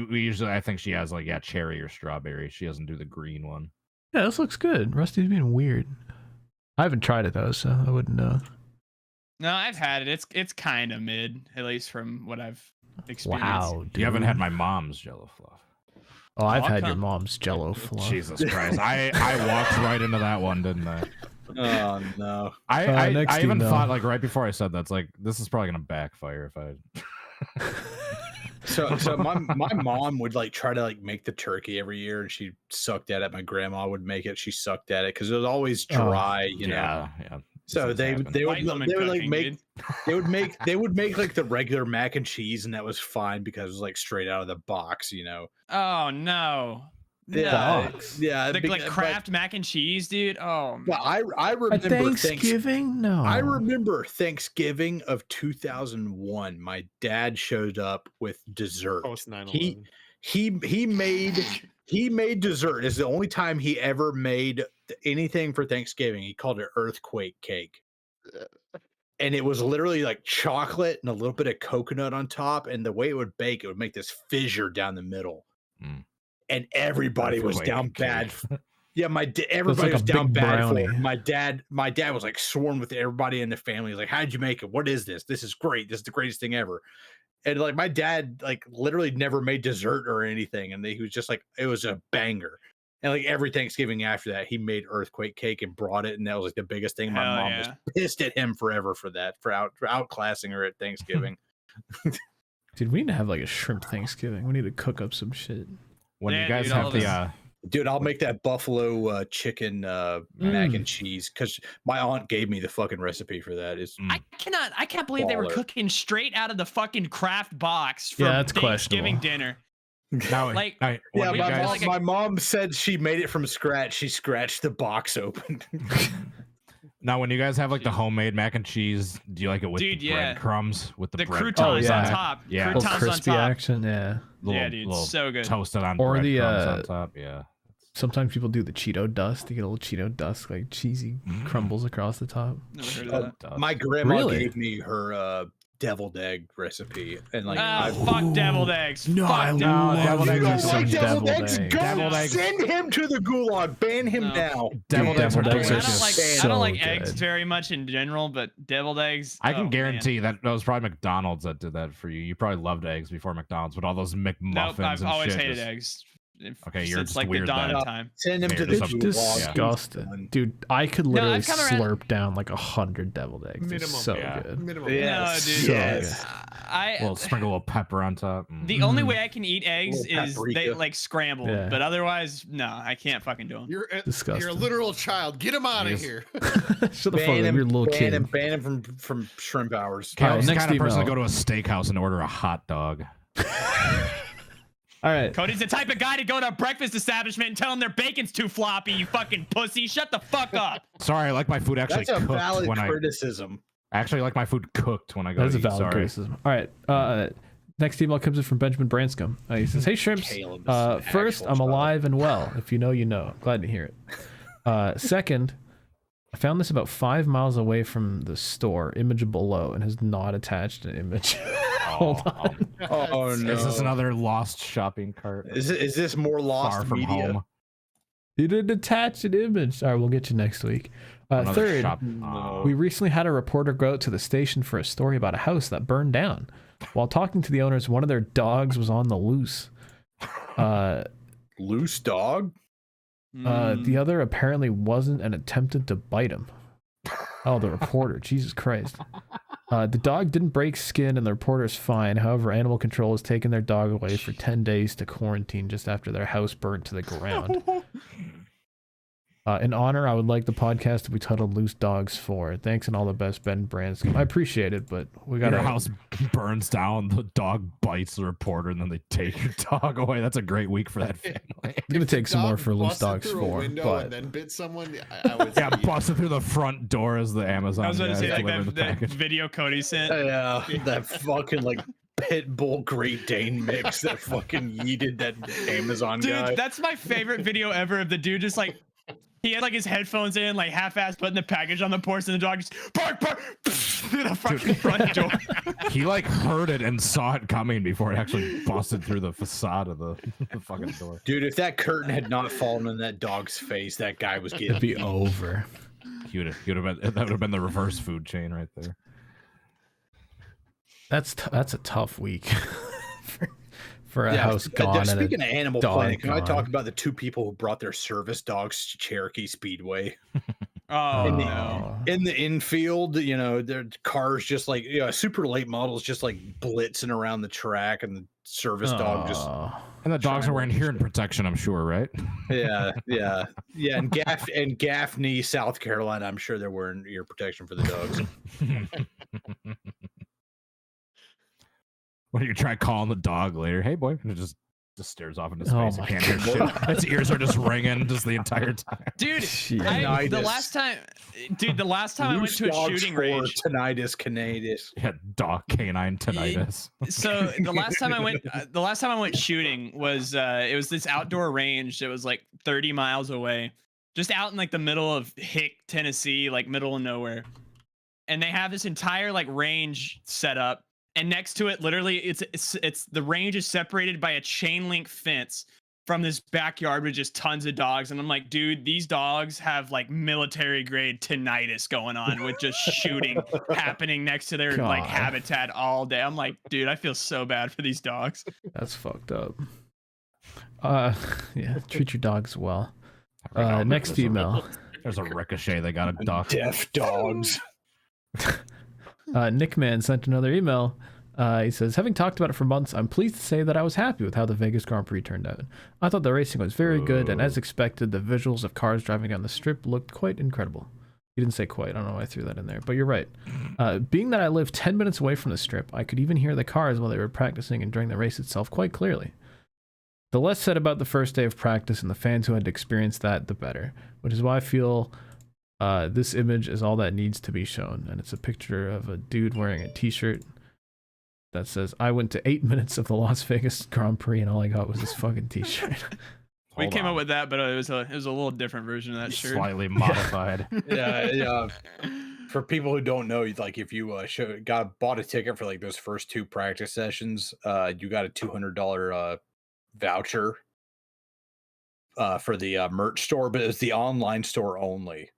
we usually, I think she has like cherry or strawberry. She doesn't do the green one. Yeah, this looks good. Rusty's being weird. I haven't tried it though, so I wouldn't know. No, I've had it. It's kind of mid, at least from what I've experienced. Wow, dude. You haven't had my mom's Jello fluff. Oh, I've I'll had your come. mom's Jello fluff. Jesus Christ, I walked right into that one, didn't I? Oh no. I next even email. thought, like, right before I said that, it's like, this is probably gonna backfire if I. So my mom would like try to like make the turkey every year, and she sucked at it. My grandma would make it; she sucked at it because it was always dry, you know. Yeah. So they White woman would like cooking, make dude. they would make like the regular mac and cheese, and that was fine because it was like straight out of the box, you know. Oh no. Yeah, No. yeah. The, like Kraft mac and cheese, dude. Oh, But I At remember Thanksgiving? No. I remember Thanksgiving of 2001. My dad showed up with dessert. Post 9/11. He made dessert. It's the only time he ever made anything for Thanksgiving. He called it earthquake cake. And it was literally like chocolate and a little bit of coconut on top. And the way it would bake, it would make this fissure down the middle. Mm. And everybody was Earthquake down bad. cake. Yeah, everybody like was a down big bad for brownie. it. My dad was like sworn with everybody in the family. He's like, how'd you make it? What is this? This is great. This is the greatest thing ever. And like my dad, like literally never made dessert or anything. And he was just like, it was a banger. And like every Thanksgiving after that, he made earthquake cake and brought it, and that was like the biggest thing. My Hell mom yeah. was pissed at him forever for that, for outclassing her at Thanksgiving. Dude, we need to have like a shrimp Thanksgiving. We need to cook up some shit. When Yeah, you guys dude, all have this- the Dude, I'll make that buffalo chicken mac and cheese because my aunt gave me the fucking recipe for that. It's I can't believe they were Baller. cooking straight out of the fucking Kraft box for Yeah, that's Thanksgiving questionable. dinner. now, Like- when yeah, you my, guys, mom, like a- my mom said she made it from scratch. She scratched the box open. now when you guys have like the homemade mac and cheese, do you like it with Dude, the yeah. breadcrumbs with the The bread croutons on yeah. top. Yeah. Little Croutons on crispy top. action, yeah. Yeah, dude, so good. toasted on Or the, breadcrumbs on top? Yeah. Sometimes people do the Cheeto dust. You get a little Cheeto dust, like cheesy crumbles across the top. Never heard of that. My grandma Really? gave me her deviled egg recipe, and like Fuck deviled eggs. No, Fuck I deviled love deviled you eggs are some so deviled eggs. eggs. Go Deviled eggs. send him to the gulag. Ban him No. now. Deviled eggs are deviled eggs I are don't like so I don't like eggs good. very much in general, but deviled eggs. I can oh, man. guarantee that was probably McDonald's that did that for you. You probably loved eggs before McDonald's, but all those McMuffins Nope, I've and always shit. hated just- eggs. Okay, you're Since just like weird the dawn then. of time. Send him to You're the just a- gulag. Disgusting. Dude, I could literally I've come around- slurp down like 100 deviled eggs. It's Minimum, so yeah. good. Minimum. Yes. No, dude. So yes. good. Well, sprinkle a little pepper on top. The only way I can eat eggs Little is they paprika. like scrambled, Yeah. but otherwise, no, I can't fucking do them. You're Disgusting. a literal child. Get him out of Yes. here. Shut the fuck up, you're a little kid. Ban him from Shrimp Hours. All right, Caleb's the next kind of person to email. go to a steakhouse and order a hot dog. All right. Cody's the type of guy to go to a breakfast establishment and tell them their bacon's too floppy, you fucking pussy. Shut the fuck up. Sorry, I like my food actually That's a cooked valid when criticism. I actually like my food cooked when I go That is to a eat. valid Sorry. criticism. All right. Next email comes in from Benjamin Branscombe. He says, "Hey Shrimps, Caleb is an first, actual I'm child. alive and well. If you know, you know. Glad to hear it. Second, I found this about 5 miles away from the store. Image below, and has not attached an image. Hold on. Oh no! Is this another lost shopping cart? Is this more lost Far from media? home. You didn't attach an image. All right, we'll get you next week. Another Third, shop- we recently had a reporter go out to the station for a story about a house that burned down. While talking to the owners, one of their dogs was on the loose. Loose dog? The other apparently wasn't and attempted to bite him. Oh, the reporter. Jesus Christ. The dog didn't break skin and the reporter's fine. However, animal control has taken their dog away for 10 days to quarantine just after their house burnt to the ground. In honor, I would like the podcast to be titled Loose Dogs 4. Thanks and all the best, Ben Branscombe. I appreciate it, but we got Your house burns down, the dog bites the reporter, and then they take your dog away. That's a great week for that family. I'm going to take some more Dog for Loose busted Dogs through a 4. window But and then bit someone. I would Yeah, say, busted through the front door as the Amazon I was going to guys say like delivered the that package. video Cody sent. Yeah, that fucking like pit bull Great Dane mix that fucking yeeted that Amazon Dude, guy. that's my favorite video ever of the dude just like he had like his headphones in, like half-ass putting the package on the porch, and the dog just bark through the fucking front door. He like heard it and saw it coming before it actually busted through the facade of the fucking door. Dude, if that curtain had not fallen in that dog's face, that guy was it'd getting be over. He would have been, that would have been the reverse food chain right there. That's a tough week for a house sp- gone. and a Speaking of Animal dog Planet, can I gone. talk about the two people who brought their service dogs to Cherokee Speedway? Oh In the- no. In the infield, you know, their cars just like, you know, super late models just like blitzing around the track, and the service dog just, Aw. And the dogs are wearing hearing protection, I'm sure, right? yeah. And Gaffney, South Carolina, I'm sure they're wearing ear protection for the dogs. When you try calling the dog later, hey boy, and it just stares off into space. Oh You my can't hear God. shit. Its ears are just ringing just the entire time. Dude, Shit. the Tinnitus. last time I went Loose to a dogs shooting for range. Tinnitus canatus. Yeah, dog canine tinnitus. So the last time I went shooting was it was this outdoor range that was like 30 miles away, just out in like the middle of Hick, Tennessee, like middle of nowhere. And they have this entire like range set up, and next to it, literally, it's the range is separated by a chain link fence from this backyard with just tons of dogs. And I'm like, dude, these dogs have like military grade tinnitus going on with just shooting happening next to their like God. habitat all day. I'm like, dude, I feel so bad for these dogs. That's fucked up. Yeah, treat your dogs well. Every now and then Next there's a- email. There's a ricochet. They got a duck. Deaf dogs. Nickman sent another email. He says, having talked about it for months, I'm pleased to say that I was happy with how the Vegas Grand Prix turned out. I thought the racing was very good, and as expected, the visuals of cars driving down the strip looked quite incredible. He didn't say quite. I don't know why I threw that in there, but you're right. Being that I live 10 minutes away from the strip, I could even hear the cars while they were practicing and during the race itself quite clearly. The less said about the first day of practice and the fans who had to experience that, the better, which is why I feel this image is all that needs to be shown. And it's a picture of a dude wearing a t-shirt that says, I went to 8 minutes of the Las Vegas Grand Prix and all I got was this fucking t-shirt. We came up with that, but it was a little different version of that shirt. Slightly modified. Yeah. For people who don't know, like if you bought a ticket for like those first 2 practice sessions, you got a $200 voucher for the merch store, but it was the online store only.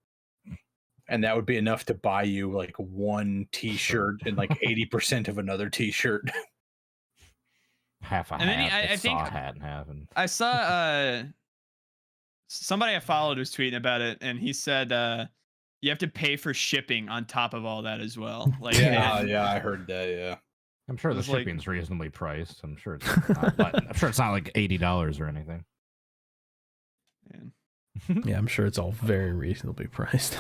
And that would be enough to buy you like 1 t-shirt and like 80% of another t-shirt. Half a And then hat. I think saw a hat in half. And I saw somebody I followed was tweeting about it, and he said you have to pay for shipping on top of all that as well. Like Yeah, I heard that. Yeah, I'm sure the It's like- shipping's reasonably priced. I'm sure it's not like $80 or anything. Man. Yeah, I'm sure it's all very reasonably priced.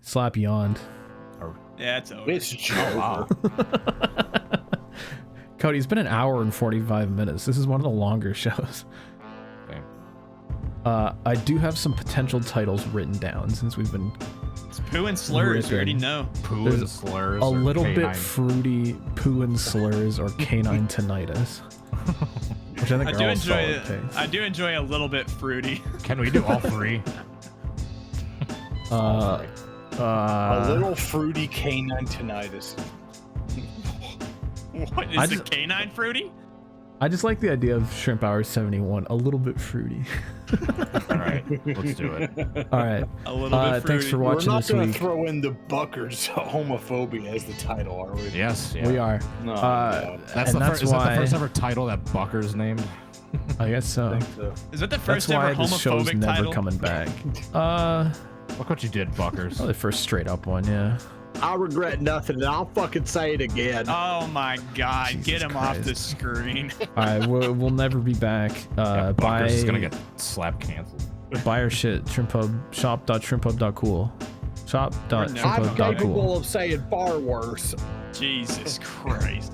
Slap yawned. Yeah, it's over. it's Oh, wow. Cody, it's been an hour and 45 minutes. This is one of the longer shows. Okay. I do have some potential titles written down since we've been It's poo and slurs. We already Ripping. know. Poo There's and slurs. a or little canine. bit fruity poo and slurs or canine tinnitus. Which I think I are do all enjoy solid it. picks. I do enjoy a little bit fruity. Can we do all 3? a little fruity canine tinnitus. What I is the just- canine fruity? I just like the idea of Shrimp Hour 71, a little bit fruity. All right, let's do it. All right. A little bit fruity. Thanks for We're watching not this going to week. throw in the Buckers homophobia as the title, are we? Yes, yeah. We are. No, That's and the that's first. Is that why the first ever title that Bucker's named? I guess so. I think so. Is that the That's first why ever this show's homophobic never title? coming back. Look what you did, Buckers. The first straight up one, yeah. I regret nothing, and I'll fucking say it again. Oh my god, Jesus get him off the Christ. screen. All right, we'll never be back. Yeah, Buy Buckers is gonna get slap canceled. buy our shit. ShrimpHub shop.shrimphub.cool. Never I'm gonna- Shop.shrimphub.cool. capable of saying far worse. Jesus Christ.